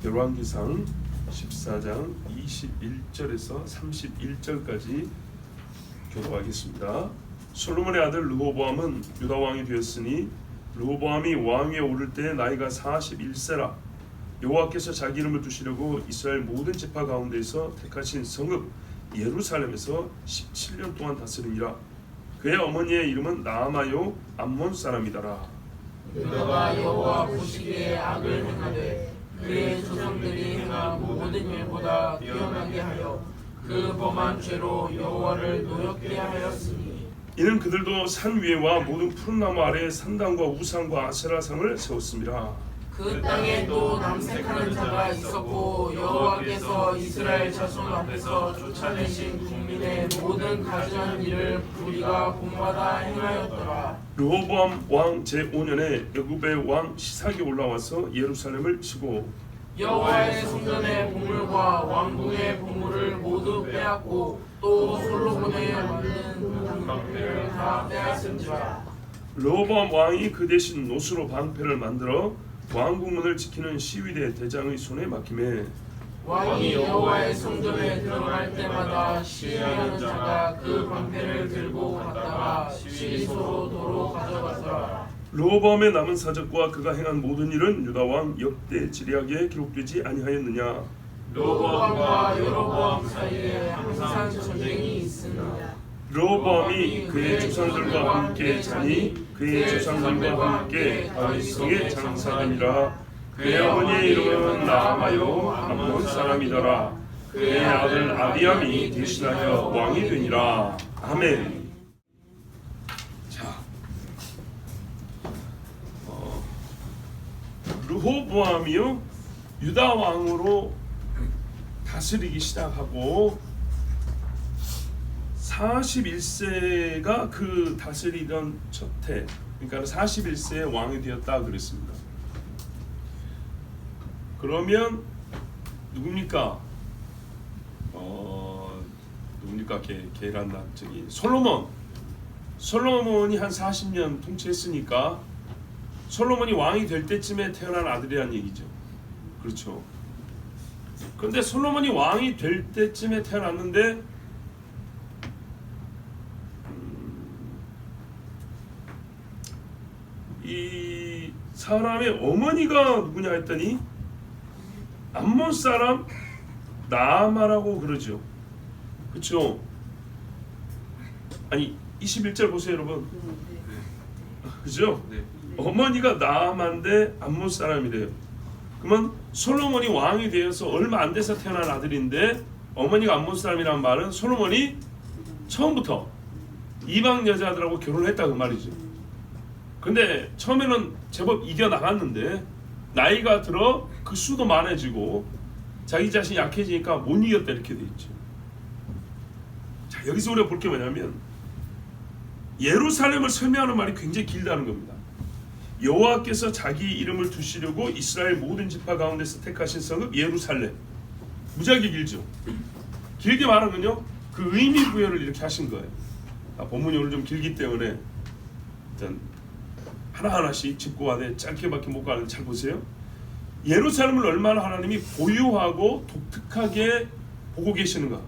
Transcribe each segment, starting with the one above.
열왕기상 14장 21절에서 31절까지 교도하겠습니다. 솔로몬의 아들 르호보암은 유다 왕이 되었으니 르호보암이 왕위에 오를 때 나이가 41세라. 여호와께서 자기 이름을 두시려고 이스라엘 모든 지파 가운데에서 택하신 성읍 예루살렘에서 17년 동안 다스리니라. 그의 어머니의 이름은 나아마요 암몬 사람이더라. 그가 여호와 보시기에 악을 행하되 그의 조상들이 행한 모든 일보다 뛰어나게 하여 그 범한 죄로 여호와를 노엽게 하였으니 이는 그들도 산 위에와 모든 푸른 나무 아래에 산당과 우상과 아세라상을 세웠습니다. 그 땅에 또 남색하는 자가 있었고 여호와께서 이스라엘 자손 앞에서 쫓아내신 국민의 모든 가증한 일을 우리가 본받아 행하였더라. 르호보암 왕 제5년에 여굽의 왕 시삭이 올라와서 예루살렘을 치고 여호와의 성전의 보물과 왕궁의 보물을 모두 빼앗고 또 솔로몬의 만든 방패를 다 빼앗은지라. 르호보암 왕이 그 대신 노수로 방패를 만들어 왕궁문을 지키는 시위대 대장의 손에 맡기매 왕이 여호와의 성전에 들어갈 때마다 시위하는 자가 그 방패를 들고 갔다가 시리소로 도로 가져갔더라. 르호보암의 남은 사적과 그가 행한 모든 일은 유다 왕 역대 지리학에 기록되지 아니하였느냐. 르호보암과 여로보암 사이에 항상 전쟁이 있으나 르호보암이 그의 조상들과 함께 자니 그의 조상들과 함께 다윗성에 장사하니라. 그의 어머니의 이름은 나아마요 암몬 사람이더라. 그의 아들 아비암이 대신하여 왕이 되니라. 아멘. 자, 르호보암이요 유다 왕으로 다스리기 시작하고 41세가 그 다스리던 첫 해, 그러니까 41세에 왕이 되었다 그랬습니다. 그러면 누굽니까? 누굽니까? 계란나 저기 솔로몬이 한 40년 통치했으니까 솔로몬이 왕이 될 때쯤에 태어난 아들이란 얘기죠. 그렇죠. 그런데 솔로몬이 왕이 될 때쯤에 태어났는데 이 사람의 어머니가 누구냐 했더니 암몬 사람 나아마라고 그러죠. 그렇죠? 아니 21절 보세요 여러분. 그죠? 어머니가 나아마인데 암몬 사람이래요. 그러면 솔로몬이 왕이 되어서 얼마 안 돼서 태어난 아들인데 어머니가 암몬 사람이라는 말은 솔로몬이 처음부터 이방 여자들하고 결혼했다 그 말이죠. 근데 처음에는 제법 이겨나갔는데 나이가 들어 그 수도 많아지고 자기 자신이 약해지니까 못 이겼다 이렇게 돼 있죠. 자, 여기서 우리가 볼 게 뭐냐면 예루살렘을 설명하는 말이 굉장히 길다는 겁니다. 여호와께서 자기 이름을 두시려고 이스라엘 모든 지파 가운데서 택하신 성읍 예루살렘. 무지하게 길죠. 길게 말하면요 그 의미 부여를 이렇게 하신 거예요. 본문이 오늘 좀 길기 때문에 일단 하나하나씩 짚고 가되 짧게밖에 못 가는데 잘 보세요. 예루살렘을 얼마나 하나님이 보유하고 독특하게 보고 계시는가.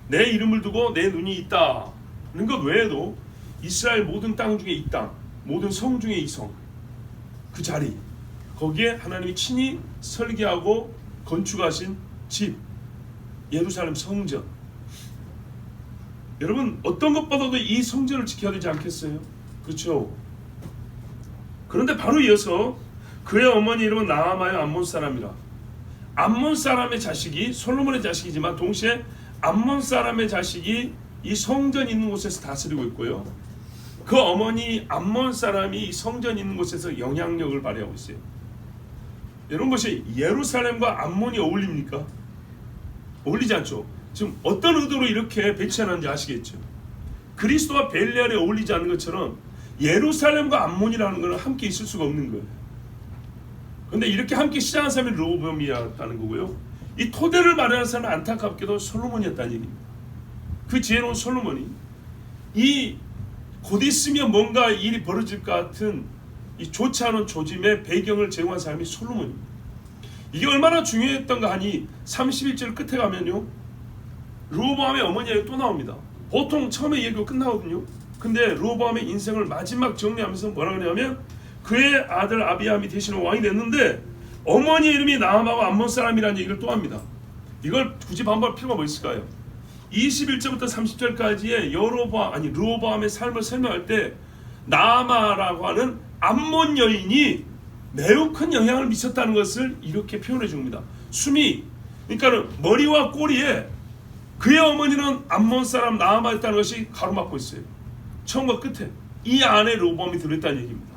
내 이름을 두고 내 눈이 있다 하는 것 외에도 이스라엘 모든 땅 중에 이 땅, 모든 성 중에 이 성, 그 자리, 거기에 하나님이 친히 설계하고 건축하신 집, 예루살렘 성전. 여러분 어떤 것보다도 이 성전을 지켜야 되지 않겠어요? 그렇죠? 그런데 바로 이어서 그의 어머니 이름은 나아마요 암몬 사람이라. 암몬 사람의 자식이 솔로몬의 자식이지만 동시에 암몬 사람의 자식이 이 성전 있는 곳에서 다스리고 있고요. 그 어머니 암몬 사람이 성전 있는 곳에서 영향력을 발휘하고 있어요. 여러분 보시 예루살렘과 암몬이 어울립니까? 어울리지 않죠. 지금 어떤 의도로 이렇게 배치하는지 아시겠죠? 그리스도와 벨리알에 어울리지 않는 것처럼 예루살렘과 암몬이라는 것은 함께 있을 수가 없는 거예요. 그런데 이렇게 함께 시작한 사람이 르호보암이었다는 거고요. 이 토대를 마련한 사람은 안타깝게도 솔로몬이었다는 얘기입니다. 그 지혜로운 솔로몬이 이 곧 있으면 뭔가 일이 벌어질 것 같은 이 좋지 않은 조짐의 배경을 제공한 사람이 솔로몬입니다. 이게 얼마나 중요했던가 하니 31절 끝에 가면요, 르호보암의 어머니가 또 나옵니다. 보통 처음에 얘기가 끝나거든요. 근데 르호보암의 인생을 마지막 정리하면서 뭐라 그러냐면, 그의 아들 아비암이 대신에 왕이 됐는데 어머니 이름이 나암하고 암몬 사람이라는 얘기를 또 합니다. 이걸 굳이 반복할 필요가 뭐 있을까요? 21절부터 30절까지의 르호보암의 삶을 설명할 때 나아마라고 하는 암몬 여인이 매우 큰 영향을 미쳤다는 것을 이렇게 표현해 줍니다. 숨이, 그러니까 머리와 꼬리에 그의 어머니는 암몬 사람 나아마였다는 것이 가로막고 있어요. 처음과 끝에 이 안에 르호보암이 들어있다는 얘기입니다.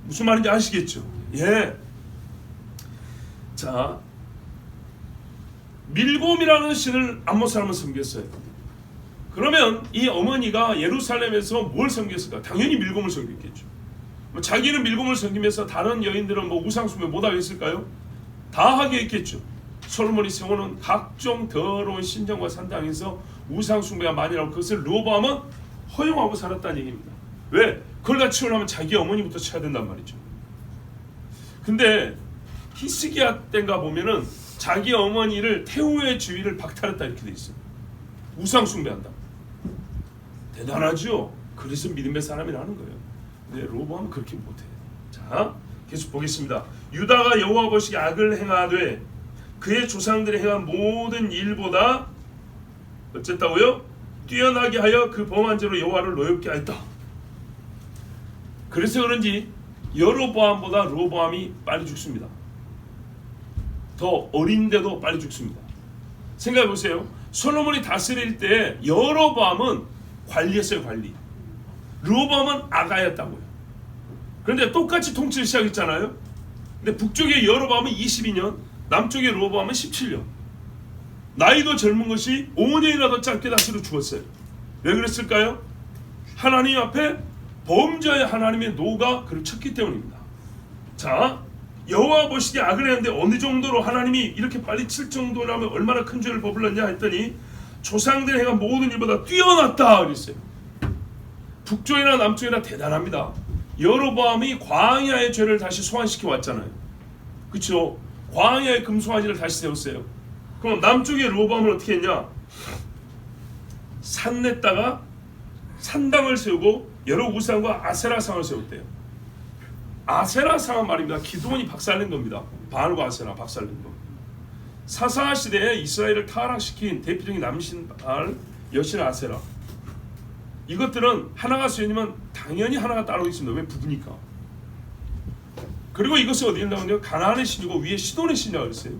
무슨 말인지 아시겠죠? 예. 자, 밀곰이라는 신을 암몬 사람은 섬겼어요. 그러면 이 어머니가 예루살렘에서 뭘 섬겼을까? 당연히 밀곰을 섬겼겠죠. 자기는 밀곰을 섬기면서 다른 여인들은 우상 숭배 못 하겠을까요? 다 하게 했겠죠. 솔로몬이 세우는 각종 더러운 신전과 산당에서 우상 숭배가 많이 나오고, 그것을 르호보암은 허용하고 살았다는 얘기입니다. 왜? 그걸 다 치우려면 자기 어머니부터 쳐야 된단 말이죠. 근데 히스기야 때인가 보면은 자기 어머니를 태우의 주위를 박탈했다 이렇게 돼 있어요. 우상 숭배한다. 대단하죠. 그래서 믿음의 사람이라는 거예요. 근데 르호보암은 그렇게 못해요. 자, 계속 보겠습니다. 유다가 여호와 보시기에 악을 행하되 그의 조상들이 행한 모든 일보다 어쨌다고요? 뛰어나게 하여 그 범한 죄로 여호와를 노엽게 하였다. 그래서 그런지 여로보암보다 르호보암이 빨리 죽습니다. 더 어린데도 빨리 죽습니다. 생각해 보세요. 솔로몬이 다스릴 때 여로보암은 관리했어요, 관리. 르호보암은 아가였다고요. 그런데 똑같이 통치를 시작했잖아요. 근데 북쪽의 여로보암은 22년, 남쪽의 르호보암은 17년. 나이도 젊은 것이 5년이나 더 짧게 다스려 죽었어요. 왜 그랬을까요? 하나님 앞에 범죄의 하나님의 노가 그를 쳤기 때문입니다. 자, 여호와 보시기에 악을 했는데 어느 정도로 하나님이 이렇게 빨리 칠 정도라면 얼마나 큰 죄를 범을했냐 했더니 조상들이 행한 모든 일보다 뛰어났다 그랬어요. 북쪽이나 남쪽이나 대단합니다. 여로보암이 광야의 죄를 다시 소환시켜 왔잖아요. 그렇죠? 광야의 금송아지를 다시 세웠어요. 그럼 남쪽의 르호보암은 어떻게 했냐? 산 냈다가 산당을 세우고 여러 우상과 아세라상을 세웠대요. 아세라상은 말입니다. 기드온이 박살낸 겁니다. 바알과 아세라 박살낸 거. 사사 시대에 이스라엘을 타락시킨 대표적인 남신 바알, 여신 아세라. 이것들은 하나가 수행이면 당연히 하나가 따로 있습니다. 왜? 부부니까. 그리고 이것이 어디에 나오냐면 가나안의 신이고 위에 시돈의 신이라고 했어요.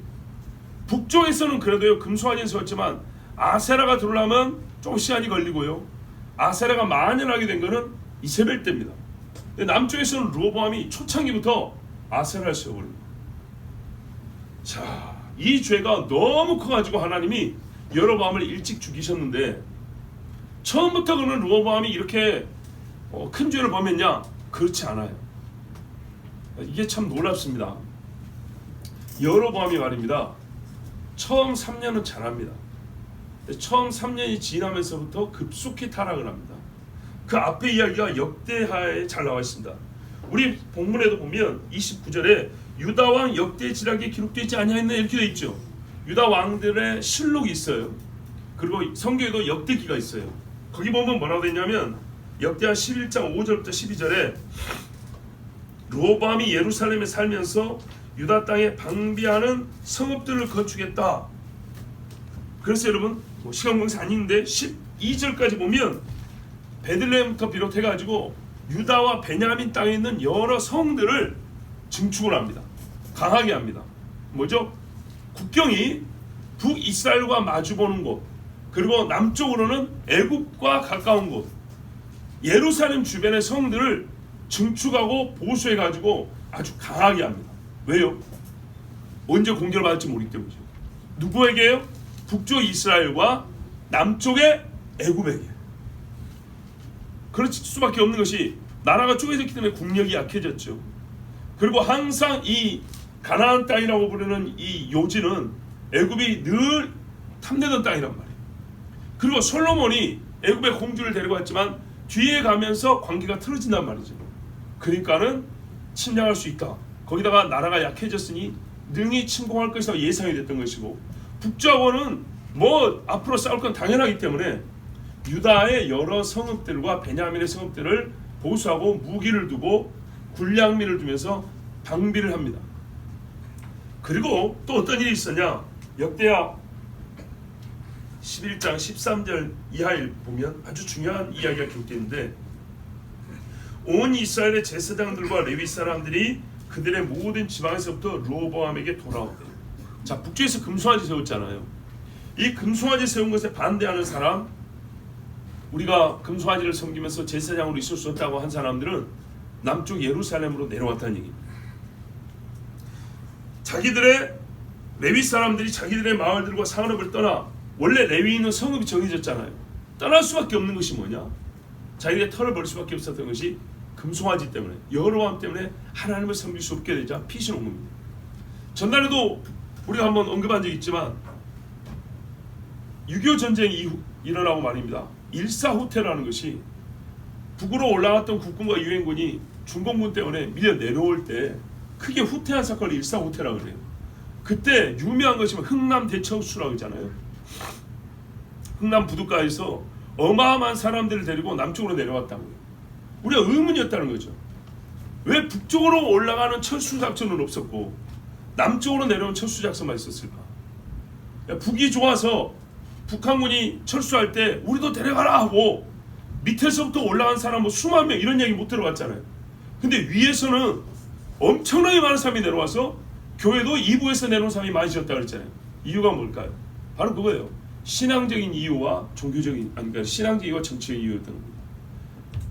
북쪽에서는 그래도요 금송아지는 세웠지만 아세라가 들어오려면 좀 시간이 걸리고요. 아세라가 만연하게 된 것은 이세벨 때입니다. 남쪽에서는 르호보암이 초창기부터 아세라를 세워버립니다. 자, 이 죄가 너무 커가지고 하나님이 여로보암을 일찍 죽이셨는데, 처음부터 그는 르호보암이 이렇게 큰 죄를 범했냐? 그렇지 않아요. 이게 참 놀랍습니다. 여로보암이 말입니다. 처음 3년은 잘합니다. 처음 3년이 지나면서부터 급속히 타락을 합니다. 그 앞에 이야기가 역대하에 잘 나와 있습니다. 우리 본문에도 보면 29절에 유다 왕 역대 지략에 기록되어 있지 아니하였나 이렇게 되어 있죠. 유다 왕들의 실록이 있어요. 그리고 성경에도 역대기가 있어요. 거기 보면 뭐라고 되냐면 역대하 11장 5절부터 12절에 르호보암이 예루살렘에 살면서 유다 땅에 방비하는 성읍들을 건축했다. 그래서 여러분 시간 공사 아닌데 12절까지 보면 베들레헴부터 비롯해가지고 유다와 베냐민 땅에 있는 여러 성들을 증축을 합니다. 강하게 합니다. 뭐죠? 국경이 북이스라엘과 마주보는 곳, 그리고 남쪽으로는 애굽과 가까운 곳, 예루살렘 주변의 성들을 증축하고 보수해가지고 아주 강하게 합니다. 왜요? 언제 공격을 받을지 모르기 때문이죠. 누구에게요? 북쪽 이스라엘과 남쪽의 애굽에게. 그럴 수밖에 없는 것이 나라가 쪼개졌기 때문에 국력이 약해졌죠. 그리고 항상 이 가나안 땅이라고 부르는 이 요지는 애굽이 늘 탐내던 땅이란 말이에요. 그리고 솔로몬이 애굽의 공주를 데리고 왔지만 뒤에 가면서 관계가 틀어진단 말이죠. 그러니까는 침략할 수 있다. 거기다가 나라가 약해졌으니 능히 침공할 것이라고 예상이 됐던 것이고, 북쪽하고는 뭐 앞으로 싸울 건 당연하기 때문에 유다의 여러 성읍들과 베냐민의 성읍들을 보수하고 무기를 두고 군량미를 두면서 방비를 합니다. 그리고 또 어떤 일이 있었냐? 역대하 11장 13절 이하에 보면 아주 중요한 이야기가 기록되어 있는데, 온 이스라엘의 제사장들과 레위 사람들이 그들의 모든 지방에서부터 르호보암에게 돌아오대. 자, 북쪽에서 금송아지 세웠잖아요. 이 금송아지 세운 것에 반대하는 사람, 우리가 금송아지를 섬기면서 제사장으로 있을 수 없다고 한 사람들은 남쪽 예루살렘으로 내려왔다는 얘기입니다. 자기들의 레위 사람들이 자기들의 마을들과 상업을 떠나, 원래 레위인은 성읍이 정해졌잖아요. 떠날 수밖에 없는 것이 뭐냐? 자기의 털을 벌 수밖에 없었던 것이 금송아지 때문에, 여로보암 때문에 하나님을 섬길 수 없게 되자 피신 온 겁니다. 전날에도 우리가 한번 언급한 적이 있지만 6.25 전쟁 이후 일어나고 말입니다. 일사후퇴라는 것이, 북으로 올라갔던 국군과 유엔군이 중공군 때문에 밀려 내려올 때 크게 후퇴한 사건을 일사후퇴라고 그래요. 그때 유명한 것이 흥남 대처수라고 하잖아요. 흥남 부둣가에서 어마어마한 사람들을 데리고 남쪽으로 내려왔다고요. 우리가 의문이었다는 거죠. 왜 북쪽으로 올라가는 철수작전은 없었고 남쪽으로 내려온 철수작전만 있었을까? 북이 좋아서 북한군이 철수할 때 우리도 데려가라 하고 밑에서부터 올라간 사람 뭐 수만 명 이런 얘기 못 들어봤잖아요. 근데 위에서는 엄청나게 많은 사람이 내려와서 교회도 2부에서 내려온 사람이 많이 지었다고 그랬잖아요. 이유가 뭘까요? 바로 그거예요. 신앙적인 이유와 종교적인, 그러니까 신앙적 이유와 정치적 이유였던 겁니다.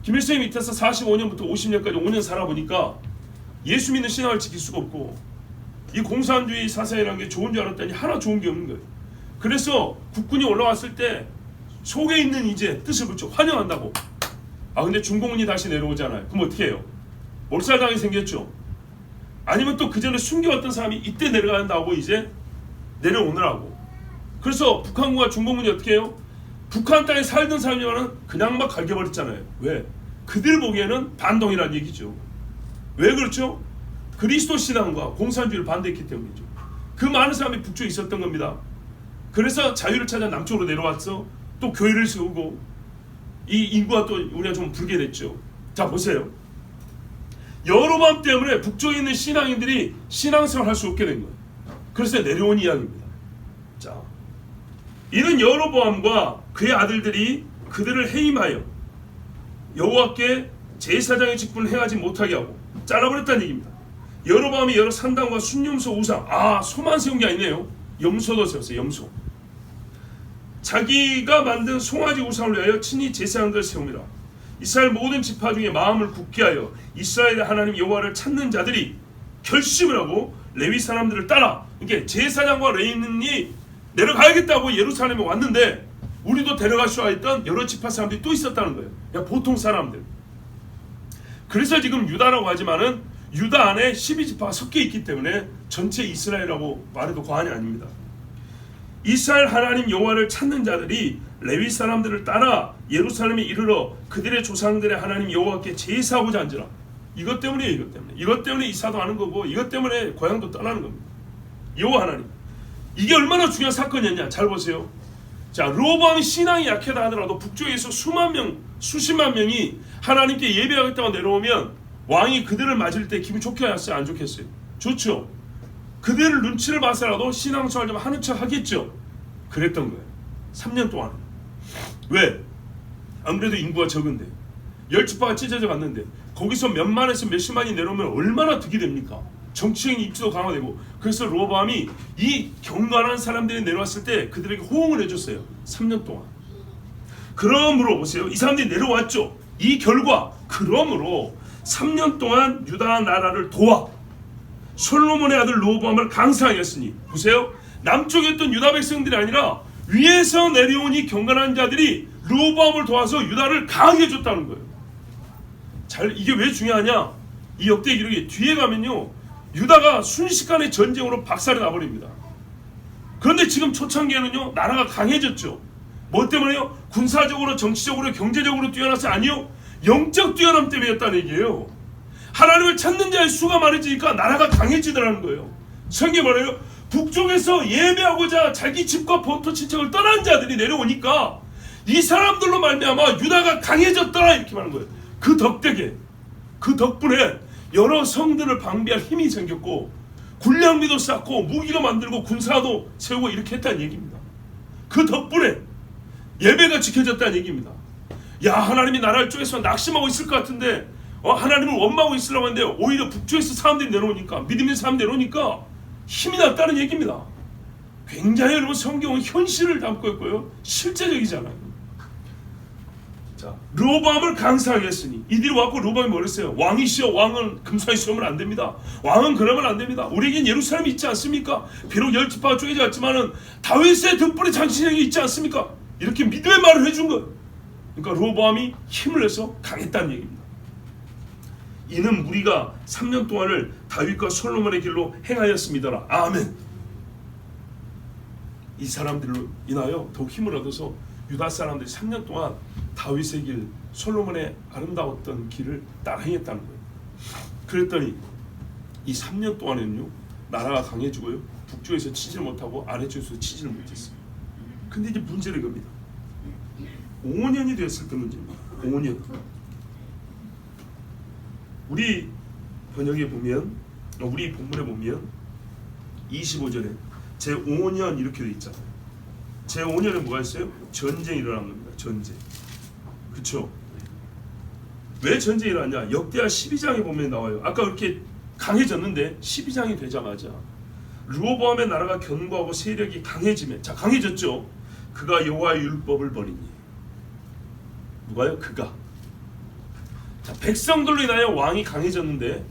김일성이 밑에서 45년부터 50년까지 5년 살아보니까 예수 믿는 신앙을 지킬 수가 없고, 이 공산주의 사상이라는 게 좋은 줄 알았더니 하나 좋은 게 없는 거예요. 그래서 국군이 올라왔을 때 속에 있는 이제 뜻을 붙여 환영한다고. 아, 근데 중공군이 다시 내려오잖아요. 그럼 어떻게 해요? 몰살당이 생겼죠. 아니면 또 그 전에 숨겨왔던 사람이 이때 내려간다고 이제 내려오느라고. 그래서 북한군과 중공군이 어떻게 해요? 북한 땅에 살던 사람이면은 그냥 막 갈겨버렸잖아요. 왜? 그들 보기에는 반동이라는 얘기죠. 왜 그렇죠? 그리스도 신앙과 공산주의를 반대했기 때문이죠. 그 많은 사람이 북쪽에 있었던 겁니다. 그래서 자유를 찾아 남쪽으로 내려왔어. 또 교회를 세우고, 이 인구가 또 우리가 좀 불게 됐죠. 자, 보세요. 여로보암 때문에 북쪽에 있는 신앙인들이 신앙생활을 할 수 없게 된 거예요. 그래서 내려온 이야기입니다. 자, 이는 여로보암과 그의 아들들이 그들을 해임하여 여호와께 제사장의 직분을 행하지 못하게 하고 잘라버렸다는 얘기입니다. 여로보암이 여러 산당과 순염소 우상, 소만 세운 게 아니네요. 염소도 세웠어요. 염소. 자기가 만든 송아지 우상을 위하여 친히 제사장들을 세웁니다. 이스라엘 모든 지파 중에 마음을 굳게 하여 이스라엘의 하나님 여호와를 찾는 자들이 결심을 하고 레위 사람들을 따라, 이게 제사장과 레위인이 내려가야겠다고 예루살렘에 왔는데 우리도 데려갈 수 있던 여러 지파 사람들이 또 있었다는 거예요. 그냥 보통 사람들. 그래서 지금 유다라고 하지만은 유다 안에 12지파가 섞여 있기 때문에 전체 이스라엘이라고 말해도 과언이 아닙니다. 이스라엘 하나님 여호와를 찾는 자들이 레위 사람들을 따라 예루살렘에 이르러 그들의 조상들의 하나님 여호와께 제사하고자 한지라. 이것 때문이에요. 이것 때문에 이사도 하는 거고, 이것 때문에 고향도 떠나는 겁니다. 여호와 하나님. 이게 얼마나 중요한 사건이었냐. 잘 보세요. 자, 르호보암이 신앙이 약하다 하더라도 북쪽에서 수만 명, 수십만 명이 하나님께 예배하겠다고 내려오면 왕이 그들을 맞을 때 기분 좋게 하셨어요? 안 좋겠어요? 좋죠. 그들을 눈치를 봐서라도 신앙생활 좀 하는 척 하겠죠. 그랬던 거예요. 3년 동안. 왜? 아무래도 인구가 적은데 10지파가 찢어져 갔는데 거기서 몇만에서 몇십만이 내려오면 얼마나 득이 됩니까? 정치적인 입지도 강화되고. 그래서 르호보암이 이 경건한 사람들이 내려왔을 때 그들에게 호응을 해줬어요. 3년 동안. 그러므로 보세요. 이 사람들이 내려왔죠. 이 결과, 그러므로 3년 동안 유다 나라를 도와 솔로몬의 아들 르호보암을 강성하게 했으니, 보세요. 남쪽에 있던 유다 백성들이 아니라 위에서 내려온 이 경건한 자들이 르호보암을 도와서 유다를 강하게 해줬다는 거예요. 이게 왜 중요하냐? 이 역대 기록이 뒤에 가면요, 유다가 순식간에 전쟁으로 박살이 나버립니다. 그런데 지금 초창기에는요, 나라가 강해졌죠. 뭐 때문에요? 군사적으로, 정치적으로, 경제적으로 뛰어나서 아니요, 영적 뛰어남 때문이었다는 얘기예요. 하나님을 찾는 자의 수가 많아지니까 나라가 강해지더라는 거예요. 성경이 뭐래요? 북쪽에서 예배하고자 자기 집과 본토 친척을 떠난 자들이 내려오니까 이 사람들로 말미암아 유다가 강해졌더라 이렇게 말하는 거예요. 그 덕택에, 그 덕분에 여러 성들을 방비할 힘이 생겼고 군량미도 쌓고 무기도 만들고 군사도 세우고 이렇게 했다는 얘기입니다. 그 덕분에 예배가 지켜졌다는 얘기입니다. 야, 하나님이 나라를 쪼개서 낙심하고 있을 것 같은데 하나님을 원망하고 있으려고 하는데 오히려 북쪽에서 사람들이 내려오니까, 믿음 있는 사람들이 내려오니까 힘이 났다는 얘기입니다. 굉장히 여러분 성경은 현실을 담고 있고요, 실제적이잖아요. 자, 르호보암을 강사하게 했으니 이들이 와서 르호보암이 뭐랬어요? 왕이시여, 왕은 금수에 쏘면 안 됩니다. 왕은 그러면 안 됩니다. 우리에겐 예루살렘이 있지 않습니까? 비록 10지파가 쪼개져 갔지만은 다윗의 등불이 장신에게 있지 않습니까? 이렇게 믿음의 말을 해준 거예요. 그러니까 르호보암이 힘을 내서 강했다는 얘기입니다. 이는 무리가 3년 동안을 다윗과 솔로몬의 길로 행하였습니다. 아멘. 이 사람들로 인하여 더욱 힘을 얻어서 유다 사람들이 3년 동안 다윗의 길, 솔로몬의 아름다웠던 길을 따라 행했다는 거예요. 그랬더니 이 3년 동안에는요, 나라가 강해지고요, 북쪽에서 치지를 못하고 아래쪽에서 치지를 못했어요. 근데 이제 문제는 겁니다. 5년이 됐을 때 문제입니다. 5년. 우리 번역에 보면, 우리 본문에 보면 25절에 제5년 이렇게 돼 있잖아요. 제5년에 뭐가 있어요? 전쟁이 일어난 겁니다. 전쟁. 그쵸? 왜 전쟁이 일어났냐? 역대하 12장에 보면 나와요. 아까 그렇게 강해졌는데 12장이 되자마자 르호보암의 나라가 견고하고 세력이 강해지면, 자, 강해졌죠? 그가 여호와의 율법을 버리니. 누가요? 그가. 자, 백성들로 인하여 왕이 강해졌는데,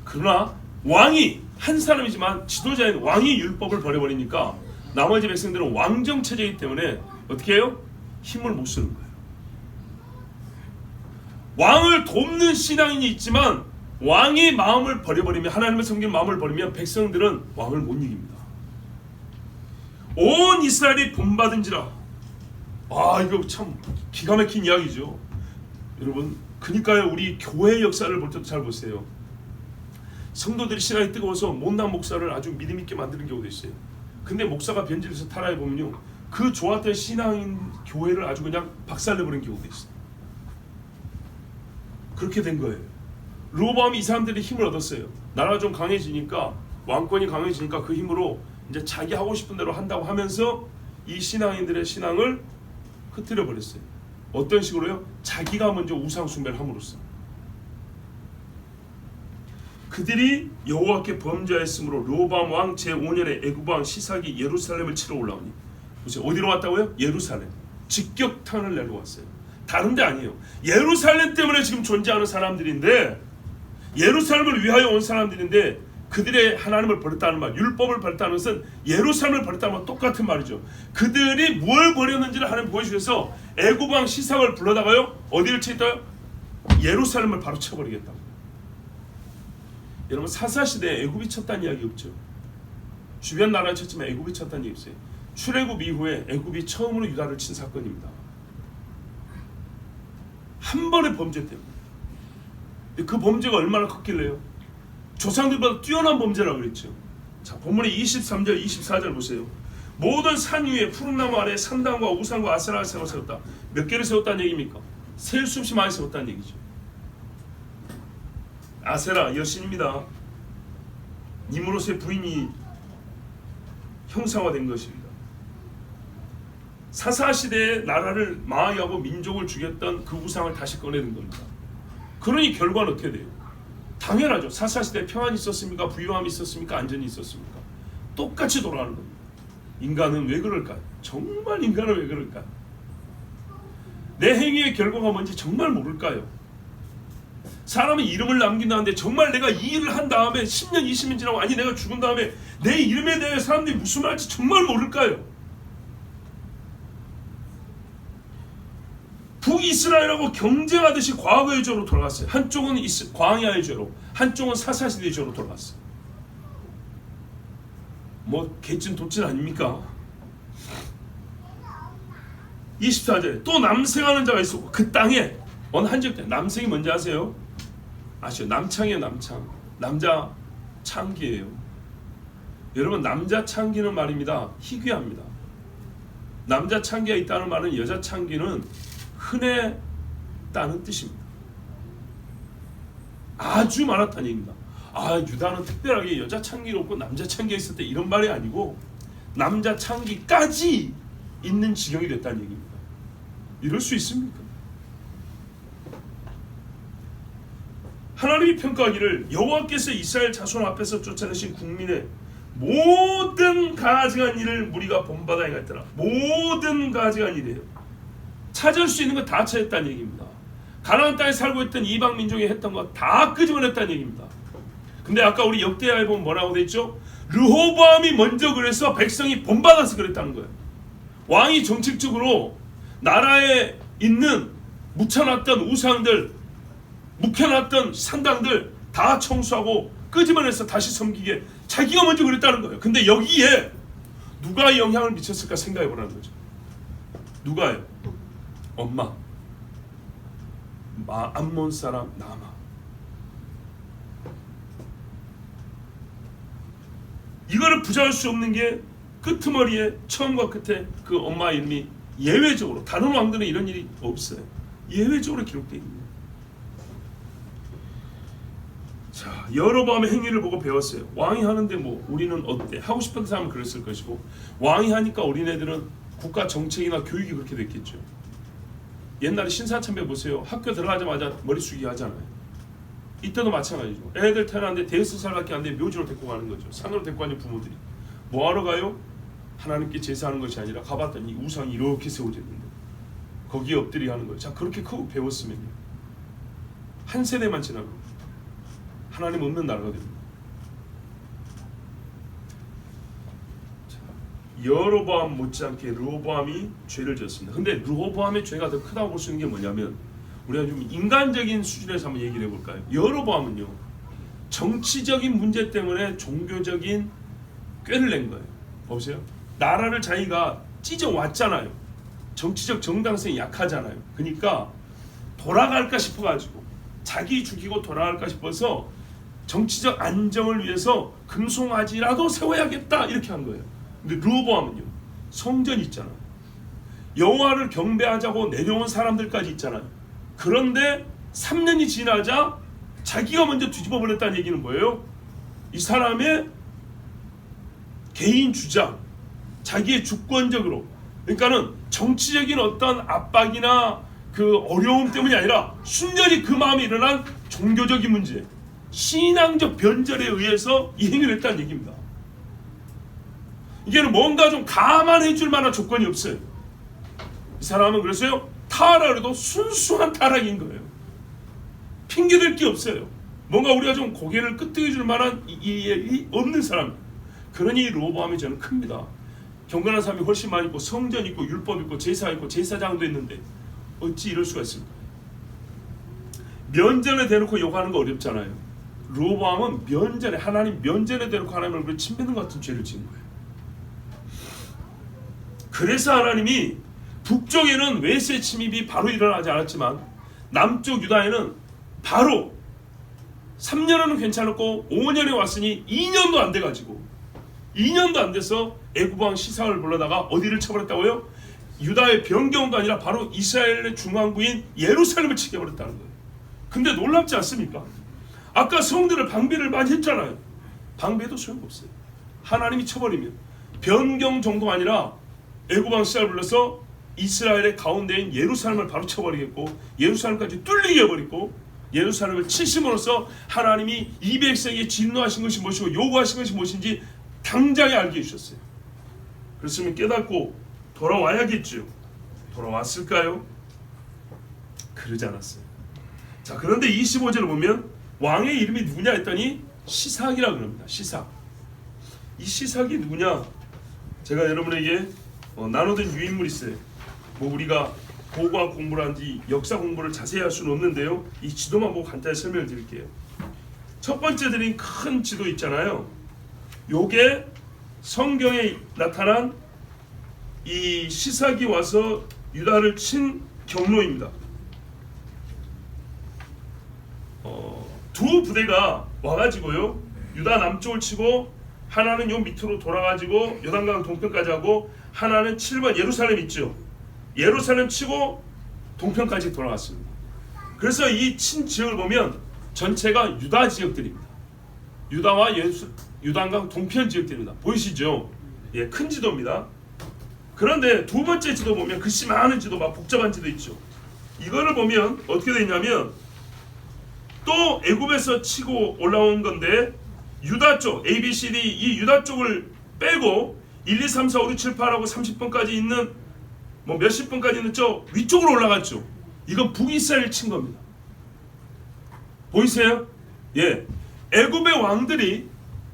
그러나 왕이 한 사람이지만 지도자인 왕이 율법을 버려버리니까 나머지 백성들은 왕정 체제이기 때문에 어떻게 해요? 힘을 못 쓰는 거예요. 왕을 돕는 신앙인이 있지만 왕의 마음을 버려버리면, 하나님을 섬기는 마음을 버리면 백성들은 왕을 못 이깁니다. 온 이스라엘이 본받은지라. 아, 이거 참 기가 막힌 이야기죠. 여러분, 그러니까요, 우리 교회 역사를 볼 때도 잘 보세요. 성도들이 신앙이 뜨거워서 못난 목사를 아주 믿음 있게 만드는 경우도 있어요. 근데 목사가 변질해서 타락해 보면요, 그 좋았던 신앙인 교회를 아주 그냥 박살내버리는 경우도 있어요. 그렇게 된 거예요. 르호보암이 이 사람들이 힘을 얻었어요. 나라가 좀 강해지니까, 왕권이 강해지니까 그 힘으로 이제 자기 하고 싶은 대로 한다고 하면서 이 신앙인들의 신앙을 흐트려 버렸어요. 어떤 식으로요? 자기가 먼저 우상 숭배를 함으로써. 그들이 여호와께 범죄하였으므로 르호보암 왕 제5년에 애굽 왕 시삭이 예루살렘을 치러 올라오니, 보세요, 어디로 왔다고요? 예루살렘. 직격탄을 내려왔어요. 다른 데 아니에요. 예루살렘 때문에 지금 존재하는 사람들인데, 예루살렘을 위하여 온 사람들인데, 그들의 하나님을 버렸다는 말, 율법을 버렸다는 것은 예루살렘을 버렸다는 말 똑같은 말이죠. 그들이 뭘 버렸는지를 하나님 보여주셔서 애굽 왕 시삭을 불러다가요, 어디를 치겠다요? 예루살렘을 바로 쳐버리겠다고. 여러분, 사사시대에 애굽이 쳤다는 이야기 없죠. 주변 나라를 쳤지만 애굽이 쳤다는 얘기 없어요. 출애굽 이후에 애굽이 처음으로 유다를 친 사건입니다. 한 번의 범죄 때문에. 그 범죄가 얼마나 컸길래요? 조상들보다 뛰어난 범죄라고 그랬죠. 자, 본문의 23절 24절 보세요. 모든 산 위에 푸른 나무 아래 산당과 우상과 아세라를 세웠다. 몇 개를 세웠다는 얘기입니까? 셀 수 없이 많이 세웠다는 얘기죠. 아세라 여신입니다. 니므롯의 부인이 형상화된 것입니다. 사사시대의 나라를 망하게 하고 민족을 죽였던 그 우상을 다시 꺼내는 겁니다. 그러니 결과는 어떻게 돼요? 당연하죠. 사사시대에 평안이 있었습니까? 부유함이 있었습니까? 안전이 있었습니까? 똑같이 돌아가는 겁니다. 인간은 왜 그럴까요? 정말 인간은 왜 그럴까요? 내 행위의 결과가 뭔지 정말 모를까요? 사람은 이름을 남긴다는데 정말 내가 이 일을 한 다음에 10년 20년 지나고, 아니 내가 죽은 다음에 내 이름에 대해 사람들이 무슨 말할지 정말 모를까요? 북이스라엘하고 경쟁하듯이 과거의 죄로 돌아갔어요. 한쪽은 광야의 죄로, 한쪽은 사사시대의 죄로 돌아갔어요. 뭐 개찐 도찐 아닙니까? 24절에 또 남생하는 자가 있었고 그 땅에 어느 한적 때, 남생이 뭔지 아세요? 아시죠? 남창이에요. 남창. 남자 창기예요. 여러분 남자 창기는 말입니다. 희귀합니다. 남자 창기가 있다는 말은 여자 창기는 흔했다는 뜻입니다. 아주 많았다는 얘기입니다. 아, 유다는 특별하게 여자 창기가 없고 남자 창기가 있을 때 이런 말이 아니고 남자 창기까지 있는 지경이 됐다는 얘기입니다. 이럴 수 있습니까? 하나님이 평가하기를 여호와께서 이스라엘 자손 앞에서 쫓아내신 국민의 모든 가증한 일을 무리가 본받아 행했더라. 모든 가증한 일이에요. 찾을 수 있는 거 다 찾았다는 얘기입니다. 가나안 땅에 살고 있던 이방 민족이 했던 거 다 끄집어냈다는 얘기입니다. 근데 아까 우리 역대하에 보면 뭐라고 돼 있죠? 르호보암이 먼저 그래서 백성이 본받아서 그랬다는 거예요. 왕이 정책적으로 나라에 있는 묻혀놨던 우상들, 묵혀놨던 산당들 다 청소하고 끄집어내서 다시 섬기게 자기가 먼저 그랬다는 거예요. 근데 여기에 누가 영향을 미쳤을까 생각해 보라는 거죠. 누가요? 엄마, 암몬 사람 나아마. 이거를 부정할 수 없는 게 끄트머리에 처음과 끝에 그 엄마 이름이 예외적으로, 다른 왕들은 이런 일이 없어요. 예외적으로 기록되어 있는 거예요. 자, 여로보암의 행위를 보고 배웠어요. 왕이 하는데 뭐 우리는 어때? 하고 싶은 사람은 그랬을 것이고, 왕이 하니까 우리네들은 국가 정책이나 교육이 그렇게 됐겠죠. 옛날에 신사참배 보세요. 학교 들어가자마자 머리 숙이게 하잖아요. 이때도 마찬가지죠. 애들 태어났는데 5살밖에 안 돼 묘지로 데리고 가는 거죠. 산으로 데리고 가는 부모들이 뭐하러 가요? 하나님께 제사하는 것이 아니라 가봤더니 우상이 이렇게 세워져 있는데 거기에 엎드리게 하는 거예요. 자, 그렇게 크고 배웠으면요, 한 세대만 지나고 하나님 없는 나라가 됩니다. 자, 여로보암 못지않게 르호보암이 죄를 지었습니다. 근데 르호보암의 죄가 더 크다고 볼 수 있는 게 뭐냐면, 우리가 좀 인간적인 수준에서 한번 얘기를 해볼까요? 여로보암은요, 정치적인 문제 때문에 종교적인 꾀를 낸 거예요. 보세요. 나라를 자기가 찢어왔잖아요. 정치적 정당성이 약하잖아요. 그러니까 돌아갈까 싶어가지고, 자기 죽이고 돌아갈까 싶어서 정치적 안정을 위해서 금송아지라도 세워야겠다 이렇게 한 거예요. 근데 르호보암은요, 성전이 있잖아요. 여호와를 경배하자고 내려온 사람들까지 있잖아요. 그런데 3년이 지나자 자기가 먼저 뒤집어 버렸다는 얘기는 뭐예요? 이 사람의 개인 주장, 자기의 주권적으로, 그러니까는 정치적인 어떤 압박이나 그 어려움 때문이 아니라 순전히 그 마음에 일어난 종교적인 문제, 신앙적 변절에 의해서 이 행위를 했다는 얘기입니다. 이게는 뭔가 좀 감안해 줄 만한 조건이 없어요. 이 사람은 그래서요, 타락해도 순수한 타락인 거예요. 핑계댈 게 없어요. 뭔가 우리가 좀 고개를 끄덕여 줄 만한 일이 없는 사람. 그러니 르호보암이 저는 큽니다. 경건한 사람이 훨씬 많이 있고, 성전 있고, 율법 있고, 제사 있고, 제사장도 있는데 어찌 이럴 수가 있습니까? 면전에 대놓고 욕하는 거 어렵잖아요. 르호보암은 면전에, 하나님 면전에 대놓고 하나님 얼굴에 침 뱉는 것 같은 죄를 지은 거예요. 그래서 하나님이 북쪽에는 외세 침입이 바로 일어나지 않았지만 남쪽 유다에는 바로 3년은 괜찮았고 5년에 왔으니 2년도 안 돼가지고, 2년도 안 돼서 애굽왕 시사를 불러다가 어디를 쳐버렸다고요? 유다의 변경도 아니라 바로 이스라엘의 중앙부인 예루살렘을 치게 버렸다는 거예요. 근데 놀랍지 않습니까? 아까 성들을 방비를 많이 했잖아요. 방비해도 소용없어요. 하나님이 쳐버리면 변경 정도가 아니라 애굽왕 시사를 불러서 이스라엘의 가운데인 예루살렘을 바로 쳐버리겠고, 예루살렘까지 뚫리게 해버리고, 예루살렘을 치심으로써 하나님이 이 백성에게 진노하신 것이 무엇이고 요구하신 것이 무엇인지 당장에 알게 해주셨어요. 그렇으면 깨닫고 돌아와야겠죠. 돌아왔을까요? 그러지 않았어요. 자, 그런데 25절을 보면 왕의 이름이 누구냐 했더니 시삭이라고 그럽니다. 시삭. 이 시삭이 누구냐? 제가 여러분에게 나눠둔 유인물이 있어요. 뭐 우리가 고고학 공부를 한지 역사 공부를 자세히 할 수는 없는데요, 이 지도만 보고 간단히 설명을 드릴게요. 첫 번째 드린 큰 지도 있잖아요. 요게 성경에 나타난 이 시삭이 와서 유다를 친 경로입니다. 두 부대가 와가지고요, 유다 남쪽을 치고 하나는 요 밑으로 돌아가지고 요단강 동편까지 하고, 하나는 7번 예루살렘 있죠. 예루살렘 치고 동편까지 돌아갔습니다. 그래서 이 친 지역을 보면 전체가 유다 지역들입니다. 유다와 요단강 동편 지역들입니다. 보이시죠? 예, 큰 지도입니다. 그런데 두 번째 지도 보면 글씨 많은 지도, 막 복잡한 지도 있죠. 이거를 보면 어떻게 되어 있냐면, 또 애굽에서 치고 올라온 건데, 유다 쪽 A, B, C, D 이 유다 쪽을 빼고 1, 2, 3, 4, 5, 6, 7, 8하고 30번까지 있는, 뭐 몇십 번까지 있는 저 위쪽으로 올라갔죠. 이건 북이스라엘 친 겁니다. 보이세요? 예, 애굽의 왕들이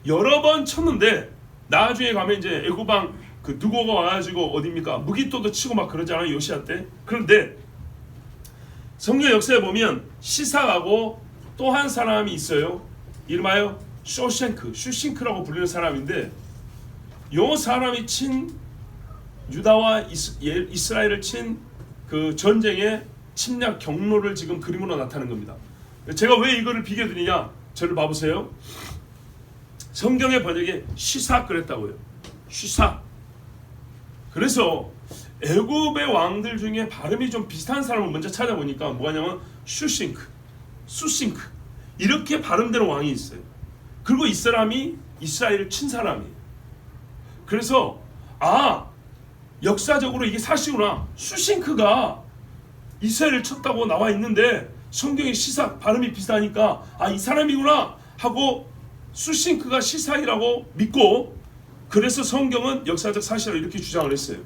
여러 번 쳤는데 나중에 가면 이제 애굽 왕 그 누고가 와가지고 어딥니까 무기토도 치고 막 그러잖아요, 요시아 때. 그런데 성경 역사에 보면 시삭하고 또 한 사람이 있어요. 이름하여 슈싱크라고 불리는 사람인데, 요 사람이 친 유다와 이스라엘을 친 그 전쟁의 침략 경로를 지금 그림으로 나타낸 겁니다. 제가 왜 이거를 비교드리냐, 저를 봐보세요. 성경의 번역에 시삭 그랬다고요. 시삭. 그래서 애굽의 왕들 중에 발음이 좀 비슷한 사람을 먼저 찾아보니까 뭐냐면 수싱크 이렇게 발음되는 왕이 있어요. 그리고 이 사람이 이스라엘을 친 사람이에요. 그래서 역사적으로 이게 사실구나, 수싱크가 이스라엘을 쳤다고 나와 있는데 성경의 시삭 발음이 비슷하니까 이 사람이구나 하고 수싱크가 시삭이라고 믿고, 그래서 성경은 역사적 사실을 이렇게 주장을 했어요.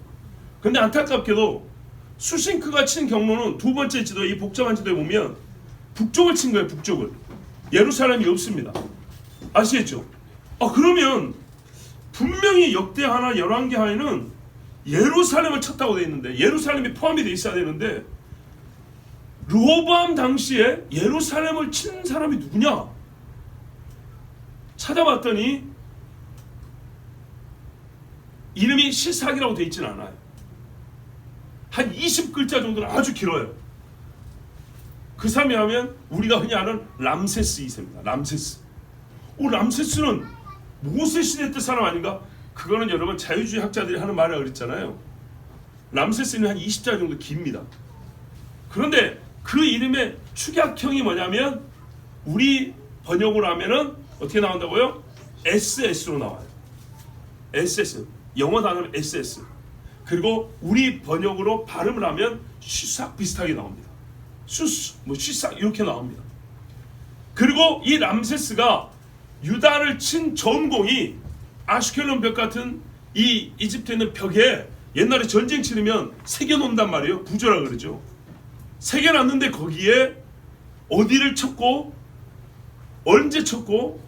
근데 안타깝게도 수싱크가 친 경로는 두 번째 지도, 이 복잡한 지도에 보면 북쪽을 친 거예요. 북쪽을. 예루살렘이 없습니다. 아시겠죠? 그러면 분명히 역대 하나, 열왕기 하에는 예루살렘을 쳤다고 되어 있는데, 예루살렘이 포함이 되어 있어야 되는데, 르호보암 당시에 예루살렘을 친 사람이 누구냐? 찾아봤더니 이름이 시삭이라고 되어 있지는 않아요. 한 20글자 정도는 아주 길어요. 그 사람이 하면 우리가 흔히 아는 람세스 2세입니다. 람세스는 모세 시대 때 사람 아닌가? 그거는 여러분 자유주의 학자들이 하는 말이라고 그랬잖아요. 람세스는 한 20자 정도 깁니다. 그런데 그 이름의 축약형이 뭐냐면, 우리 번역으로 하면은 어떻게 나온다고요? SS로 나와요. SS. 영어 단어는 SS. 그리고 우리 번역으로 발음을 하면 시삭 비슷하게 나옵니다. 시삭 이렇게 나옵니다. 그리고 이 람세스가 유다를 친 전공이 아슈켈론 벽 같은 이 이집트에 있는 벽에 옛날에 전쟁 치르면 새겨놓는단 말이에요. 부조라 그러죠. 새겨놨는데 거기에 어디를 쳤고 언제 쳤고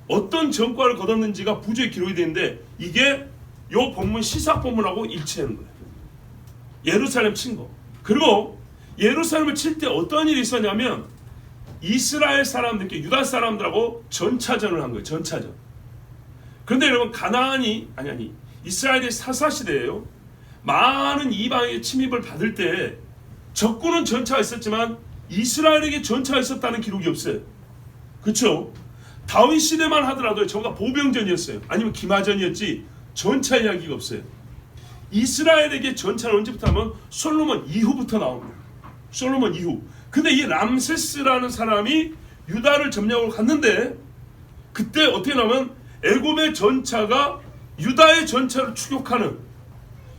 어떤 전과를 거뒀는지가 부조에 기록이 되는데, 이게 요 본문 시삭 본문하고 일치하는 거예요. 예루살렘 친 거. 그리고 예루살렘을 칠 때 어떤 일이 있었냐면, 이스라엘 사람들께 유다 사람들하고 전차전을 한 거예요. 전차전. 그런데 여러분, 이스라엘의 사사시대예요. 많은 이방의 침입을 받을 때 적군은 전차가 있었지만 이스라엘에게 전차가 있었다는 기록이 없어요. 그렇죠? 다윗 시대만 하더라도 저가 보병전이었어요. 아니면 기마전이었지 전차 이야기가 없어요. 이스라엘에게 전차는 언제부터 하면 솔로몬 이후부터 나옵니다. 솔로몬 이후. 근데 이 람세스라는 사람이 유다를 점령을 갔는데, 그때 어떻게 나오면 애굽의 전차가 유다의 전차를 추격하는,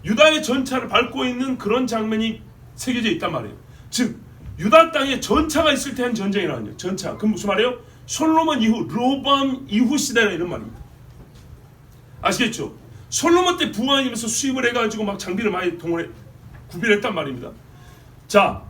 유다의 전차를 밟고 있는 그런 장면이 새겨져 있단 말이에요. 즉 유다 땅에 전차가 있을 때 한 전쟁이라는, 전차. 그럼 무슨 말이에요? 솔로몬 이후, 르호보암 이후 시대라 이런 말입니다. 아시겠죠? 솔로몬 때 부하님에서 수입을 해가지고 막 장비를 많이 구비했단 말입니다. 자,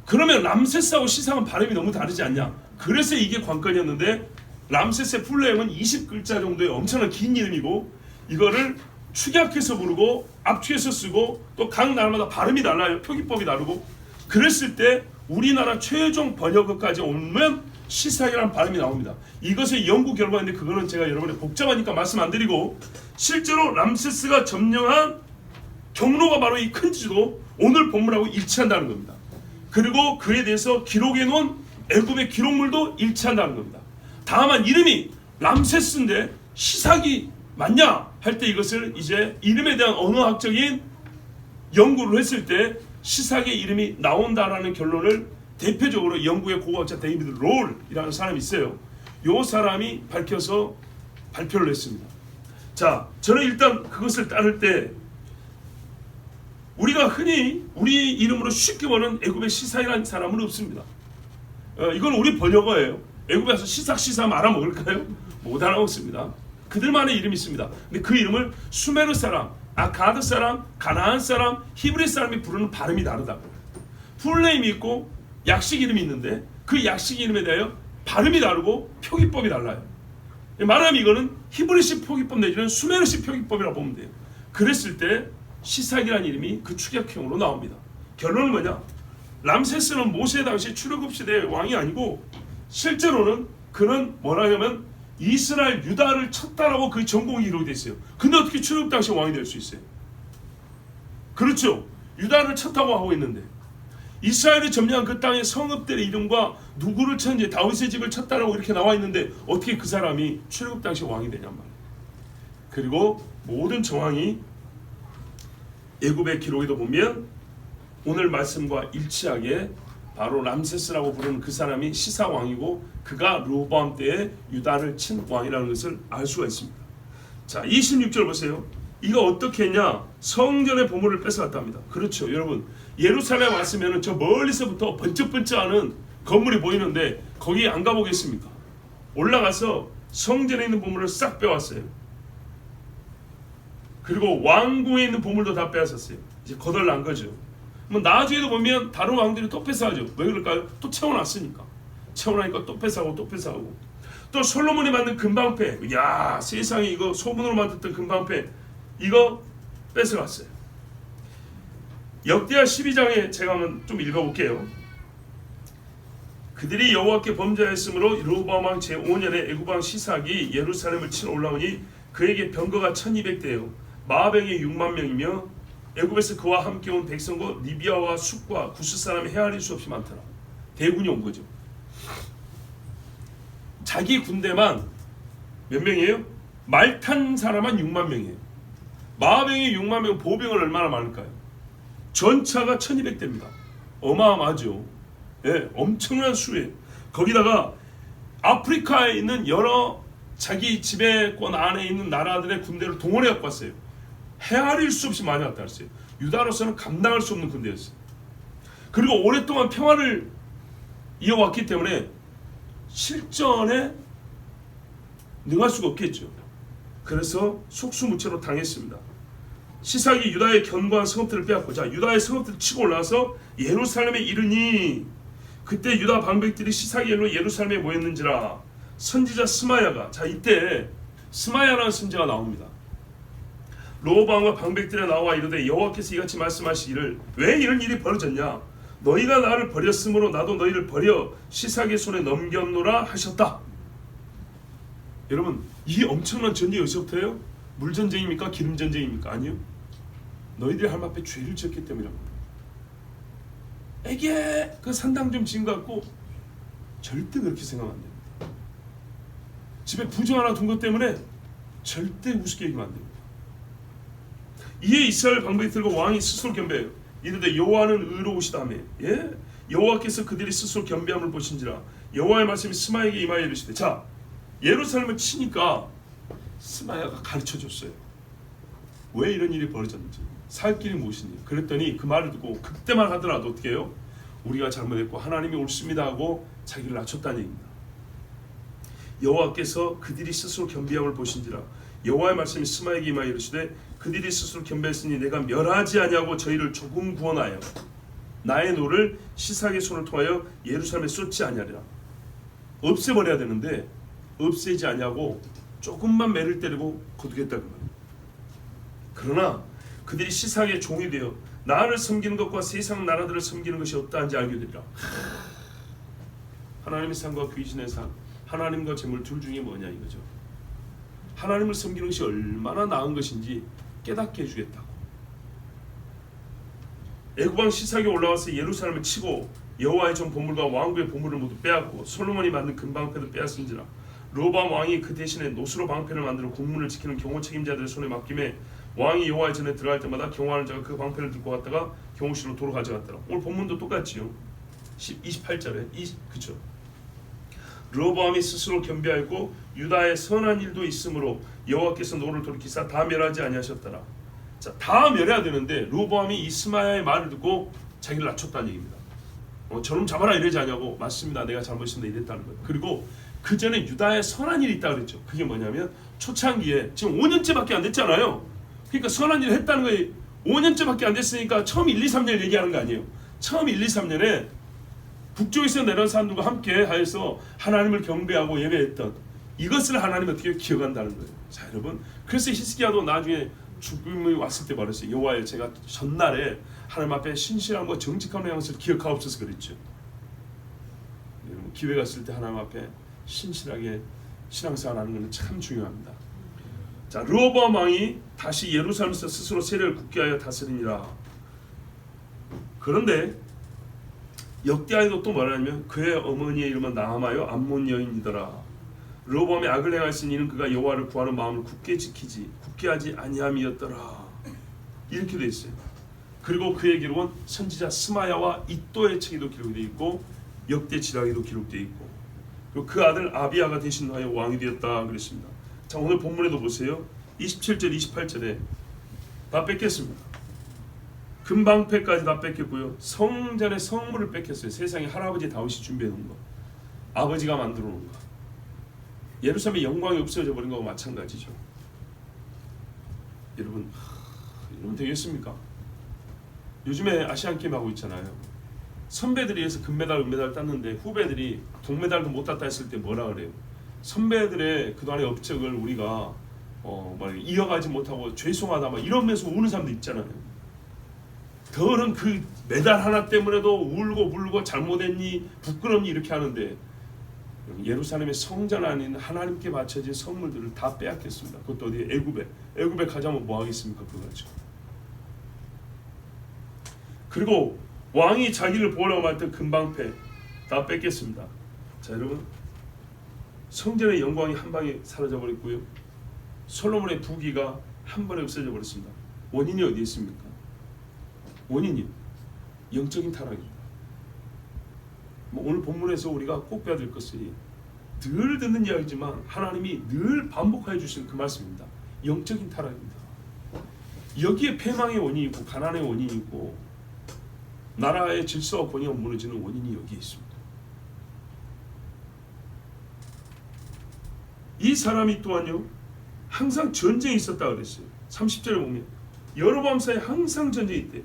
그러면 람세스하고 시삭은 발음이 너무 다르지 않냐? 그래서 이게 관건이었는데, 람세스의 풀네임은 20글자 정도의 엄청난 긴 이름이고, 이거를 축약해서 부르고 압축해서 쓰고, 또 각 나라마다 발음이 달라요. 표기법이 다르고. 그랬을 때 우리나라 최종 번역어까지 오면 시삭이라는 발음이 나옵니다. 이것의 연구 결과인데, 그거는 제가 여러분이 복잡하니까 말씀 안 드리고, 실제로 람세스가 점령한 경로가 바로 이 큰 지도, 오늘 본문하고 일치한다는 겁니다. 그리고 그에 대해서 기록해 놓은 애굽의 기록물도 일치한다는 겁니다. 다만 이름이 람세스인데 시삭이 맞냐 할 때 이것을 이제 이름에 대한 언어학적인 연구를 했을 때 시삭의 이름이 나온다라는 결론을 대표적으로 영국의 고고학자 데이비드 롤이라는 사람이 있어요. 요 사람이 밝혀서 발표를 했습니다. 자, 저는 일단 그것을 따를 때 우리가 흔히 우리 이름으로 쉽게 보는 애굽의 시삭이라는 사람은 없습니다. 이건 우리 번역어예요. 애굽에 가서 시삭 알아먹을까요? 못 알아먹습니다. 그들만의 이름이 있습니다. 근데 그 이름을 수메르 사람, 아카드 사람, 가나안 사람, 히브리 사람이 부르는 발음이 다르다고요. 풀네임이 있고 약식 이름이 있는데 그 약식 이름에 대하여 발음이 다르고 표기법이 달라요. 말하자면 이거는 히브리식 표기법 내지는 수메르식 표기법이라고 보면 돼요. 그랬을 때 시삭이라는 이름이 그 축약형으로 나옵니다. 결론은 뭐냐? 람세스는 모세 당시 출애굽 시대의 왕이 아니고 실제로는 그는 뭐라 하냐면 이스라엘 유다를 쳤다라고 그 전공이 이루어져 있어요. 근데 어떻게 출애굽 당시 왕이 될 수 있어요? 그렇죠. 유다를 쳤다고 하고 있는데 이스라엘이 점령한 그 땅의 성읍들의 이름과 누구를 쳤는지 다윗의 집을 쳤다라고 이렇게 나와 있는데 어떻게 그 사람이 출애굽 당시 왕이 되냔 말이에요. 그리고 모든 정황이 애굽의 기록에도 보면 오늘 말씀과 일치하게 바로 람세스라고 부르는 그 사람이 시삭 왕이고 그가 르호보암 때에 유다를 친 왕이라는 것을 알 수가 있습니다. 자, 26절 보세요. 이가 어떻게 했냐? 성전의 보물을 뺏어갔답니다. 그렇죠, 여러분. 예루살렘 왔으면 저 멀리서부터 번쩍번쩍하는 건물이 보이는데 거기 안 가보겠습니까? 올라가서 성전에 있는 보물을 싹 빼왔어요. 그리고 왕궁에 있는 보물도 다 빼앗았어요. 이제 거덜난 거죠. 뭐 나중에도 보면 다른 왕들이 또 뺏어가죠. 왜 그럴까요? 또 채워놨으니까. 채워나니까 또 뺏어가고 또 뺏어가고. 또 솔로몬이 만든 금방패. 야, 세상에 이거 소문으로 만들었던 금방패. 이거 뺏어갔어요. 역대하 12장에 제가 한번 좀 읽어볼게요. 그들이 여호와께 범죄하였으므로 르호보암 왕 제5년에 애굽 왕 시삭이 예루살렘을 치러 올라오니 그에게 병거가 1200대요 마병이 6만 명이며 애굽에서 그와 함께 온 백성과 리비아와 숫과 구스 사람이 헤아릴 수 없이 많더라. 대군이 온 거죠. 자기 군대만 몇 명이에요? 말 탄 사람만 6만 명이에요. 마병이 6만 명, 보병은 얼마나 많을까요? 전차가 1200대입니다. 어마어마하죠. 예, 엄청난 수에 거기다가 아프리카에 있는 여러 자기 지배권 안에 있는 나라들의 군대를 동원해 갖고 왔어요. 헤아릴 수 없이 많이 왔다 했어요. 유다로서는 감당할 수 없는 군대였어요. 그리고 오랫동안 평화를 이어왔기 때문에 실전에 능할 수가 없겠죠. 그래서 속수무책으로 당했습니다. 시삭이 유다의 견고한 성읍들을 빼앗고 자 유다의 성읍들을 치고 올라와서 예루살렘에 이르니 그때 유다 방백들이 시삭의 일로 예루살렘에 모였는지라 선지자 스마야가 자 이때 스마야라는 선지자가 나옵니다. 르호보암과 방백들에 나와 이르되 여호와께서 이같이 말씀하시기를 왜 이런 일이 벌어졌냐 너희가 나를 버렸으므로 나도 너희를 버려 시삭의 손에 넘겼노라 하셨다. 여러분 이 엄청난 전쟁이 어디서부터예요? 물전쟁입니까? 기름전쟁입니까? 아니요. 너희들이 하나님 앞에 죄를 지었기 때문이랍니다. 에게 그 산당 좀 지은 것 같고 절대 그렇게 생각하면 안 됩니다. 집에 부정 하나 둔 것 때문에 절대 우습게 얘기하면 안 됩니다. 이에 이스라엘 방백들과 왕이 스스로 겸비해요. 이르되 여호와는 의로우시다며 예? 여호와께서 그들이 스스로 겸비함을 보신지라 여호와의 말씀이 스마야에게 임하여 이르시되 자 예루살렘을 치니까 스마야가 가르쳐줬어요. 왜 이런 일이 벌어졌는지 살 길이 무엇인지. 그랬더니 그 말을 듣고 그때만 하더라도 어떻게 해요? 우리가 잘못했고 하나님이 옳습니다 하고 자기를 낮췄다는 얘기입니다. 여호와께서 그들이 스스로 겸비함을 보신지라 여호와의 말씀이 스마야에게 임하여 이르시되 그들이 스스로 겸비했으니 내가 멸하지 아니하고 저희를 조금 구원하여 나의 노를 시삭의 손을 통하여 예루살렘에 쏟지 아니하리라. 없애버려야 되는데 없애지 아니하고 조금만 매를 때리고 거두겠다 그 말이에요. 그러나 그들이 시삭의 종이 되어 나를 섬기는 것과 세상 나라들을 섬기는 것이 어떠한지 알게 되리라. 하나님의 삶과 귀신의 삶, 하나님과 재물 둘 중에 뭐냐 이거죠. 하나님을 섬기는 것이 얼마나 나은 것인지 깨닫게 해주겠다고. 애굽왕 시삭이 올라와서 예루살렘을 치고 여호와의 전 보물과 왕국의 보물을 모두 빼앗고 솔로몬이 만든 금방패도 빼앗은지라 르호보암 왕이 그 대신에 노수로 방패를 만들어 국문을 지키는 경호 책임자들의 손에 맡김에 왕이 여호와의 전에 들어갈 때마다 경호하는 자가 그 방패를 들고 갔다가 경호실로 도로 가져갔더라. 오늘 본문도 똑같지요. 28절에 그쵸. 르호보암이 스스로 겸비하였고 유다의 선한 일도 있으므로 여호와께서 노를 돌이키사 다 멸하지 아니하셨더라. 자, 다 멸해야 되는데 르호보암이 이 스마야의 말을 듣고 자기를 낮췄다는 얘기입니다. 저놈 잡아라 이러지 않냐고. 맞습니다. 내가 잘못했습니다 이랬다는 거예요. 그리고 그 전에 유다의 선한 일이 있다 그랬죠. 그게 뭐냐면 초창기에 지금 5년째밖에 안 됐잖아요. 그러니까 선한 일을 했다는 거예요. 5년째밖에 안 됐으니까 처음 1, 2, 3년 얘기하는 거 아니에요. 처음 1, 2, 3년에 북쪽에서 내려온 사람들과 함께 하여서 하나님을 경배하고 예배했던 이것을 하나님이 어떻게 기억한다는 거예요. 자 여러분, 그래서 히스기야도 나중에 죽음이 왔을 때 말했어요. 여호와여, 제가 전날에 하나님 앞에 신실함과 정직함의 양식을 기억하옵소서 그랬죠. 여러분, 기회가 있을 때 하나님 앞에 신실하게 신앙생활하는 것은 참 중요합니다. 자, 르호보암 왕이 다시 예루살렘에서 스스로 세력을 굳게 하여 다스리니라. 그런데 역대하에도 또 말하냐면 그의 어머니의 이름은 나아마요 암몬 여인이더라. 르호보암이 악을 행하였으니 이는 그가 여호와를 구하는 마음을 굳게 하지 아니함이었더라. 이렇게 돼 있어요. 그리고 그의 기록은 선지자 스마야와 이또의 책에도 기록이 되어 있고 역대 지략에도 기록되어 있고, 그리고 그 아들 아비야가 대신하여 왕이 되었다 그랬습니다. 자, 오늘 본문에도 보세요. 27절 28절에 다 뺏겼습니다. 금방패까지 다 뺏겼고요. 성전의 성물을 뺏겼어요. 세상에 할아버지 다윗이 준비해 놓은 거, 아버지가 만들어 놓은 거. 예루살렘의 영광이 없어져 버린 거와 마찬가지죠. 여러분, 이러면 되겠습니까? 요즘에 아시안 게임 하고 있잖아요. 선배들이 해서 금메달, 은메달 땄는데 후배들이 동메달도 못 땄다 했을 때 뭐라 그래요? 선배들의 그동안의 업적을 우리가 이어가지 못하고 죄송하다 막 이러면서 우는 사람도 있잖아요. 더는 그 메달 하나 때문에도 울고 불고 잘못했니 부끄럽니 이렇게 하는데, 예루살렘의 성전 아닌 하나님께 바쳐진 선물들을 다 빼앗겼습니다. 그것도 어디 애굽에 가자면 뭐 하겠습니까? 그거 가지고. 그리고 왕이 자기를 보호하려고 했던 금방패 다 뺏겼습니다. 자 여러분, 성전의 영광이 한 방에 사라져 버렸고요. 솔로몬의 부귀가 한 번에 없어져 버렸습니다. 원인이 어디에 있습니까? 원인이 영적인 타락입니다. 오늘 본문에서 우리가 꼭 배워야 될 것이 늘 듣는 이야기지만 하나님이 늘 반복해 주시는 그 말씀입니다. 영적인 타락입니다. 여기에 패망의 원인이 있고 가난의 원인이 있고 나라의 질서와 권위가 무너지는 원인이 여기에 있습니다. 이 사람이 또한요 항상 전쟁이 있었다 그랬어요. 30절에 보면 여로보암 사이에 항상 전쟁이 있대.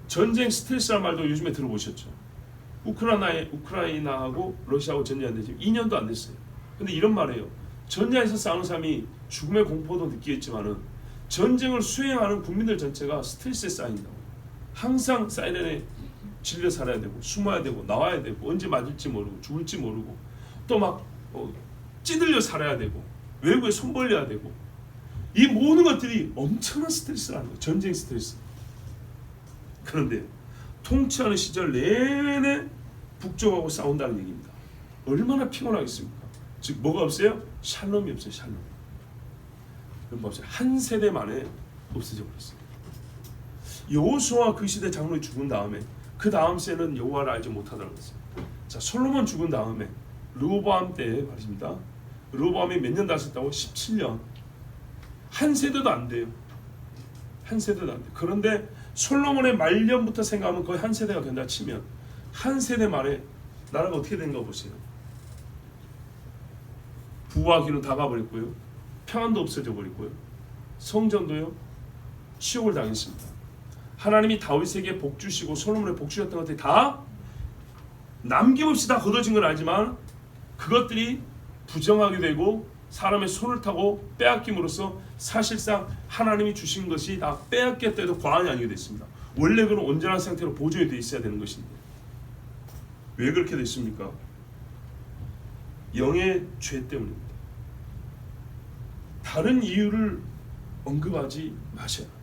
전쟁 스트레스라는 말도 요즘에 들어보셨죠? 우크라이나하고 러시아하고 전쟁하는데 지금 2년도 안 됐어요. 근데 이런 말이에요. 전쟁에서 싸우는 사람이 죽음의 공포도 느끼겠지만은 전쟁을 수행하는 국민들 전체가 스트레스에 쌓인다고. 항상 사이렌에 질려 살아야 되고 숨어야 되고 나와야 되고 언제 맞을지 모르고 죽을지 모르고 또 막 찌들려 살아야 되고 외국에 손 벌려야 되고, 이 모든 것들이 엄청난 스트레스라는 거예요. 전쟁 스트레스. 그런데 통치하는 시절 내내 북쪽하고 싸운다는 얘기입니다. 얼마나 피곤하겠습니까? 즉 뭐가 없어요? 샬롬이 없어요. 샬롬. 그럼 없어요. 한 세대 만에 없어져 버렸어요. 여호수아 그 시대 장로이 죽은 다음에 그 다음 세는 여호와를 알지 못하더라고요. 자, 솔로몬 죽은 다음에 르호보암 때 말입니다. 르호보암이 몇 년 다스렸다고? 17년. 한 세대도 안 돼요. 한 세대도 안 돼. 그런데 솔로몬의 말년부터 생각하면 거의 한 세대가 된다 치면 한 세대 만에 나라가 어떻게 된가 보세요. 부와 기는 다 가버렸고요. 평안도 없어져 버렸고요. 성전도요 치욕을 당했습니다. 하나님이 다윗에게 복 주시고 솔로몬에 복 주셨던 것들이 다 남김없이 다 거둬진 건 알지만 그것들이 부정하게 되고 사람의 손을 타고 빼앗김으로써 사실상 하나님이 주신 것이 다 빼앗겼다 해도 과언이 아니게 됐습니다. 원래 그는 온전한 상태로 보존이 되어 있어야 되는 것인데 왜 그렇게 됐습니까? 영의 죄 때문입니다. 다른 이유를 언급하지 마셔야 합니다.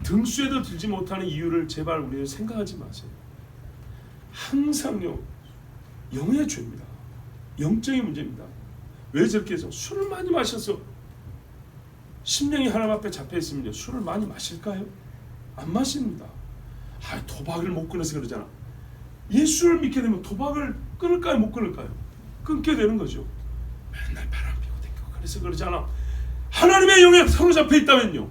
등수에도 들지 못하는 이유를 제발 우리는 생각하지 마세요. 항상요 영의 죄입니다. 영적인 문제입니다. 왜 저렇게 해서 술을 많이 마셔서 심령이 하나님 앞에 잡혀 있으면요 술을 많이 마실까요? 안 마십니다. 도박을 못 끊어서 그러잖아. 예수를 믿게 되면 도박을 끊을까요? 못 끊을까요? 끊게 되는 거죠. 맨날 바람 피고 댕기고 그래서 그러잖아. 하나님의 영에 사로잡혀 있다면요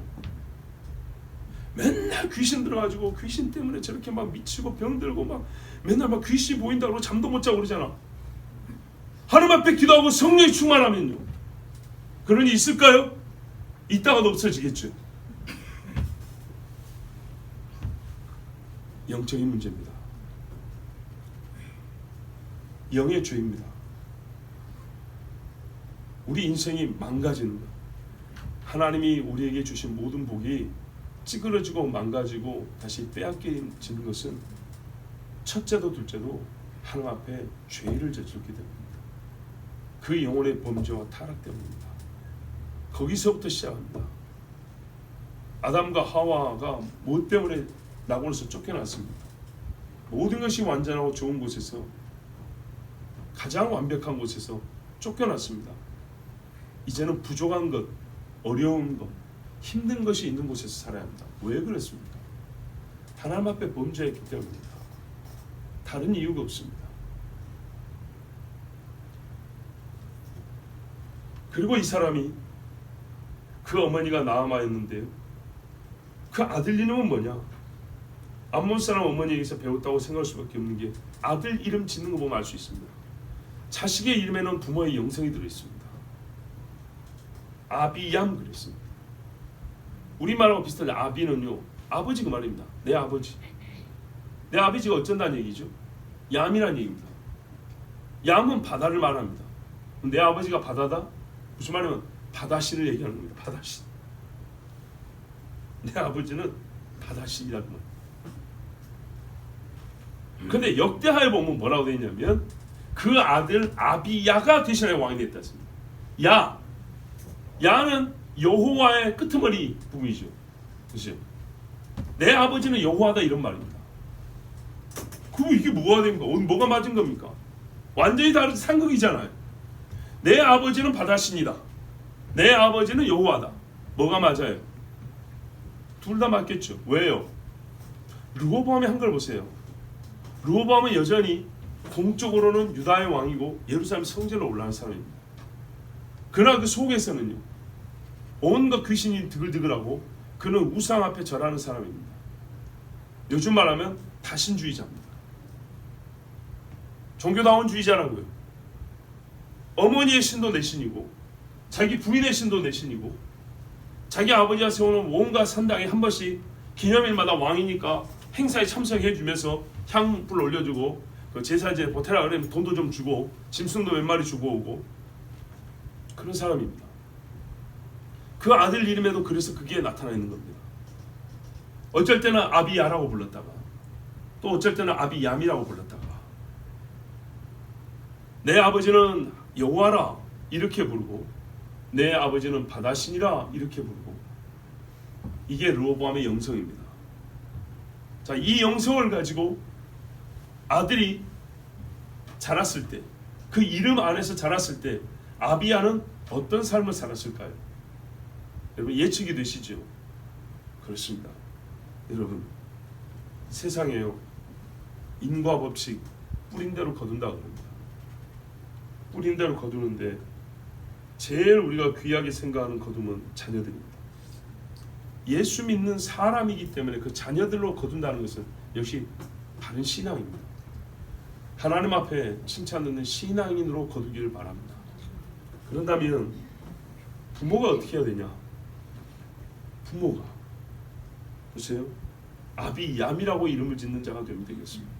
맨날 귀신 들어가지고 귀신 때문에 저렇게 막 미치고 병들고 막 맨날 막 귀신이 보인다고 잠도 못 자고 그러잖아. 하나님 앞에 기도하고 성령이 충만하면요 그런 일이 있을까요? 있다가도 없어지겠죠. 영적인 문제입니다. 영의 죄입니다. 우리 인생이 망가지는 것, 하나님이 우리에게 주신 모든 복이 찌그러지고 망가지고 다시 빼앗기는 것은 첫째도 둘째도 하나님 앞에 죄를 저지르게 됩니다. 그 영혼의 범죄와 타락 때문입니다. 거기서부터 시작합니다. 아담과 하와가 뭐 때문에 낙원에서 쫓겨났습니다. 모든 것이 완전하고 좋은 곳에서 가장 완벽한 곳에서 쫓겨났습니다. 이제는 부족한 것, 어려운 것, 힘든 것이 있는 곳에서 살아야 합니다. 왜 그랬습니까? 하나님 앞에 범죄했기 때문입니다. 다른 이유가 없습니다. 그리고 이 사람이 그 어머니가 나아마였는데요. 그 아들 이름은 뭐냐? 암몬 사람 어머니에게서 배웠다고 생각할 수밖에 없는 게 아들 이름 짓는 거 보면 알 수 있습니다. 자식의 이름에는 부모의 영성이 들어있습니다. 아비얌 그랬습니다. 우리말하고 비슷한 아비는요 아버지 그 말입니다. 내 아버지. 내 아버지가 어쩐다는 얘기죠? 얌이라는 얘기입니다. 얌은 바다를 말합니다. 내 아버지가 바다다? 무슨 말이냐면 바다신을 얘기하는 겁니다. 바다신. 내 아버지는 바다신이라는 말. 근데 역대하에 보면 뭐라고 되어 있냐면 그 아들 아비야가 대신에 왕이 됐다 했습니다. 야는 여호와의 끄트머리 부분이죠. 그렇죠? 내 아버지는 여호와다 이런 말입니다. 그럼 이게 뭐가 됩니까? 뭐가 맞은 겁니까? 완전히 다른 상극이잖아요. 내 아버지는 바다신이다. 내 아버지는 여호와다. 뭐가 맞아요? 둘 다 맞겠죠. 왜요? 르호보암의 한 걸 보세요. 르호보암은 여전히 동쪽으로는 유다의 왕이고 예루살렘 성전으로 올라간 사람입니다. 그러나 그 속에서는요 온갖 귀신이 드글드글하고 그는 우상 앞에 절하는 사람입니다. 요즘 말하면 다신주의자입니다. 종교다원주의자라고요. 어머니의 신도 내 신이고 자기 부인의 신도 내 신이고 자기 아버지가 세우는 온갖 산당에 한 번씩 기념일마다 왕이니까 행사에 참석해 주면서 향불 올려주고 그 제사제 보태라 그러면 돈도 좀 주고 짐승도 몇 마리 주고 오고 그런 사람입니다. 그 아들 이름에도 그래서 그게 나타나 있는 겁니다. 어쩔 때는 아비야라고 불렀다가 또 어쩔 때는 아비얌이라고 불렀다가 내 아버지는 여호와라 이렇게 부르고 내 아버지는 바다신이라 이렇게 부르고 이게 르호보암의 영성입니다. 자, 이 영성을 가지고 아들이 자랐을 때 그 이름 안에서 자랐을 때 아비야는 어떤 삶을 살았을까요? 여러분 예측이 되시죠? 그렇습니다. 여러분 세상에요 인과 법칙 뿌린 대로 거둔다 그럽니다. 뿌린 대로 거두는데 제일 우리가 귀하게 생각하는 거둠은 자녀들입니다. 예수 믿는 사람이기 때문에 그 자녀들로 거둔다는 것은 역시 다른 신앙입니다. 하나님 앞에 칭찬 듣는 신앙인으로 거두기를 바랍니다. 그런다면 부모가 어떻게 해야 되냐? 부모가 보세요. 아비얌이라고 이름을 짓는 자가 되면 되겠습니까?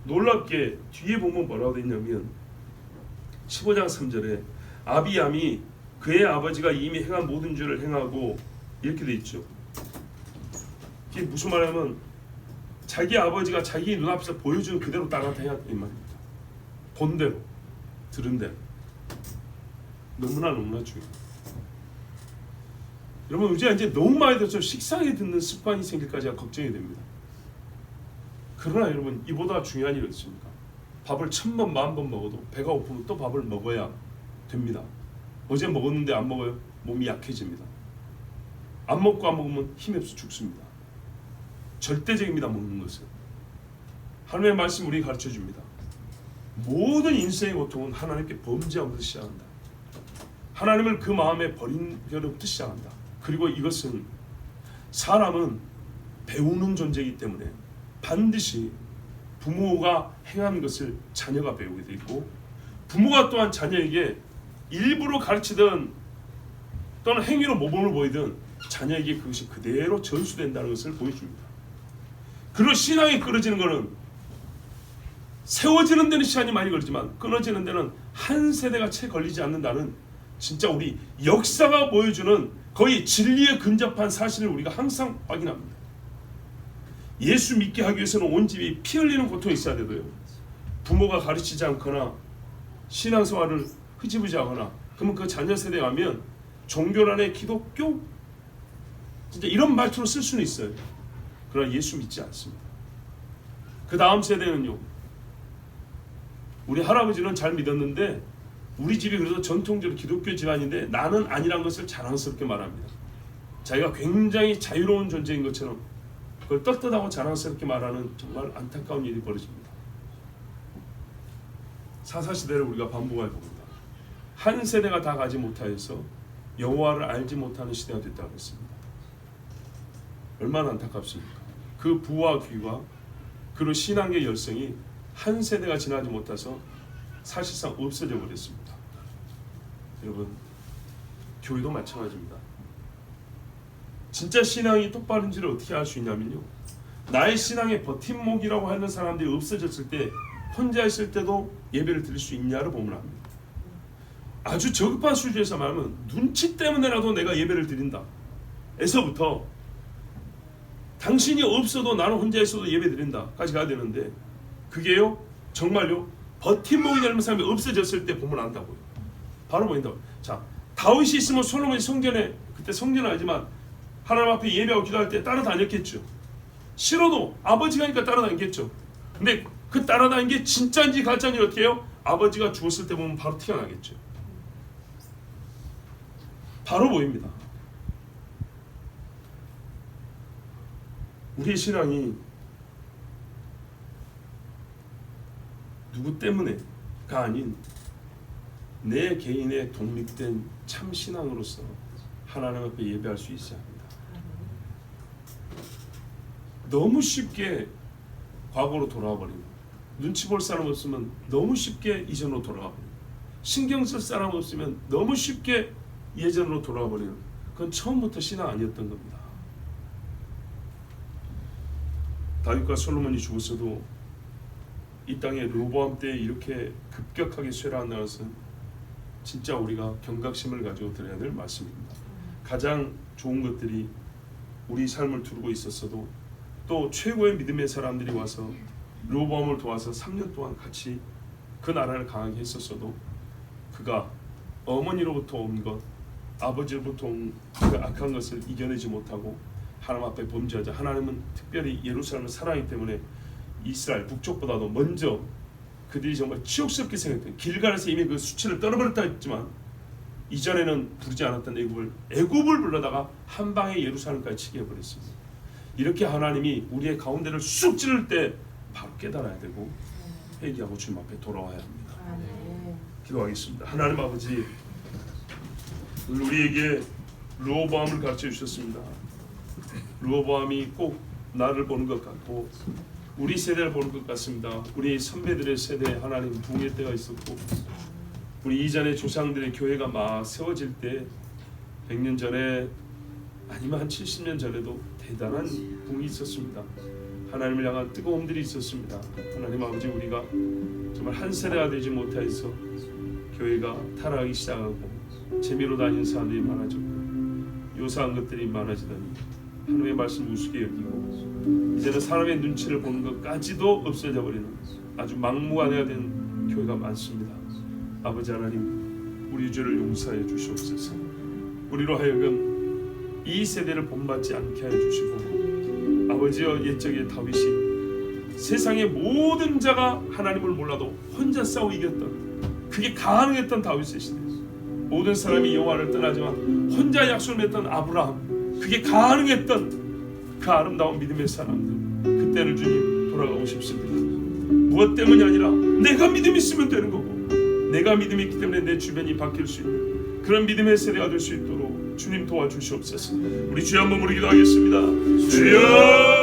놀랍게 뒤에 보면 뭐라고 되어 있냐면 15장 3절에 아비얌이 그의 아버지가 이미 행한 모든 죄를 행하고 이렇게 돼 있죠. 이게 무슨 말이냐면 자기 아버지가 자기 눈앞에서 보여주는 그대로 따라해야 이 말입니다. 본대로 들은 대로 너무나 중요해요. 여러분 우리가 이제 너무 많이 들어서 식상하게 듣는 습관이 생길까지가 걱정이 됩니다. 그러나 여러분 이보다 중요한 일이 있습니까? 밥을 1000번 10,000번 먹어도 배가 고프면 또 밥을 먹어야 됩니다. 어제 먹었는데 안 먹어요? 몸이 약해집니다. 안 먹고 안 먹으면 힘이 없어 죽습니다. 절대적입니다. 먹는 것은. 하나님의 말씀 우리에게 가르쳐줍니다. 모든 인생의 고통은 하나님께 범죄함으로부터 시작한다. 하나님을 그 마음에 버린 결로부터 시작한다. 그리고 이것은 사람은 배우는 존재이기 때문에 반드시 부모가 행한 것을 자녀가 배우게 돼 있고, 부모가 또한 자녀에게 일부러 가르치든 또는 행위로 모범을 보이든 자녀에게 그것이 그대로 전수된다는 것을 보여줍니다. 그리고 신앙이 끊어지는 것은 세워지는 데는 시간이 많이 걸리지만 끊어지는 데는 한 세대가 채 걸리지 않는다는, 진짜 우리 역사가 보여주는 거의 진리에 근접한 사실을 우리가 항상 확인합니다. 예수 믿게 하기 위해서는 온 집이 피 흘리는 고통이 있어야 되고요. 부모가 가르치지 않거나 신앙생활을 흐지부지 하거나, 그러면 그 자녀 세대에 가면 종교란의 기독교? 진짜 이런 말투로 쓸 수는 있어요. 그러나 예수 믿지 않습니다. 그 다음 세대는요, 우리 할아버지는 잘 믿었는데 우리 집이 그래도 전통적으로 기독교 집안인데 나는 아니란 것을 자랑스럽게 말합니다. 자기가 굉장히 자유로운 존재인 것처럼 그걸 떳떳하고 자랑스럽게 말하는 정말 안타까운 일이 벌어집니다. 사사시대를 우리가 반복해 봅니다. 한 세대가 다 가지 못하여서 여호와를 알지 못하는 시대가 됐다고 했습니다. 얼마나 안타깝습니까? 그 부와 귀와 그리고 신앙의 열성이 한 세대가 지나지 못해서 사실상 없어져 버렸습니다. 여러분, 교회도 마찬가지입니다. 진짜 신앙이 똑바른지를 어떻게 알 수 있냐면요, 나의 신앙의 버팀목이라고 하는 사람들이 없어졌을 때 혼자 있을 때도 예배를 드릴 수 있냐를 보면 합니다. 아주 저급한 수준에서 말하면 눈치 때문에라도 내가 예배를 드린다 에서부터 당신이 없어도 나는 혼자 있어도 예배 드린다까지 가야 되는데, 그게요 정말요 버팀목이 되는 사람이 없어졌을 때 보면 안다고요. 바로 보인다고요. 자, 다윗이 있으면 솔로몬이 성전에, 그때 성전은 아니지만 하나님 앞에 예배하고 기도할 때 따라다녔겠죠. 싫어도 아버지가 하니까 따라다녔겠죠. 근데 그 따라다닌 게 진짜인지 가짜인지 어떻게 해요? 아버지가 죽었을 때 보면 바로 티가 나겠죠. 바로 보입니다. 우리의 신앙이 누구 때문에가 아닌 내 개인의 독립된 참 신앙으로서 하나님 앞에 예배할 수 있어야 합니다. 너무 쉽게 과거로 돌아와 버리고, 눈치 볼 사람 없으면 너무 쉽게 이전으로 돌아가 버리고, 신경 쓸 사람 없으면 너무 쉽게 예전으로 돌아가 버리는, 그건 처음부터 신앙 아니었던 겁니다. 다윗과 솔로몬이 죽었어도 이 땅에 르호보암 때 이렇게 급격하게 쇠락한다는 것은 진짜 우리가 경각심을 가지고 들어야 될 말씀입니다. 가장 좋은 것들이 우리 삶을 두르고 있었어도 또 최고의 믿음의 사람들이 와서 르호보암을 도와서 3년 동안 같이 그 나라를 강하게 했었어도 그가 어머니로부터 온 것, 아버지로부터 온 그 악한 것을 이겨내지 못하고 하나님 앞에 범죄하자. 하나님은 특별히 예루살렘을 사랑하기 때문에 이스라엘 북쪽보다도 먼저 그들이 정말 치욕스럽게 생각했던 길갈에서 이미 그 수치를 떨어버렸다 했지만 이전에는 부르지 않았던 애굽을 불러다가 한 방에 예루살렘까지 치게 해버렸습니다. 이렇게 하나님이 우리의 가운데를 쑥 찌를 때 바로 깨달아야 되고 회개하고 주님 앞에 돌아와야 합니다. 기도하겠습니다. 하나님 아버지, 우리에게 르호보암을 가르쳐 주셨습니다. 르호보암이 꼭 나를 보는 것 같고 우리 세대를 보는 것 같습니다. 우리 선배들의 세대에 하나님 붕의 때가 있었고, 우리 이전의 조상들의 교회가 막 세워질 때 100년 전에 아니면 한 70년 전에도 대단한 붕이 있었습니다. 하나님을 향한 뜨거움들이 있었습니다. 하나님 아버지, 우리가 정말 한 세대가 되지 못해서 교회가 타락하기 시작하고 재미로 다니는 사람들이 많아졌고 요사한 것들이 많아지더니 하나님의 말씀 우습게 여기고 이제는 사람의 눈치를 보는 것까지도 없어져 버리는 아주 막무가내가 된 교회가 많습니다. 아버지 하나님, 우리 죄를 용서해 주시옵소서. 우리로 하여금 이 세대를 본받지 않게 해 주시고, 아버지여, 옛적의 다윗이 세상의 모든 자가 하나님을 몰라도 혼자 싸워 이겼던, 그게 가능했던 다윗의 시대, 모든 사람이 여호와를 떠나지만 혼자 약속을 맺던 아브라함, 그게 가능했던 그 아름다운 믿음의 사람들, 그때를 주님 돌아가고 싶습니다. 무엇 때문이 아니라 내가 믿음 있으면 되는 거고, 내가 믿음이 있기 때문에 내 주변이 바뀔 수 있는 그런 믿음의 세례가 될 수 있도록 주님 도와주시옵소서. 우리 주여 한번 부르기도 하겠습니다. 주여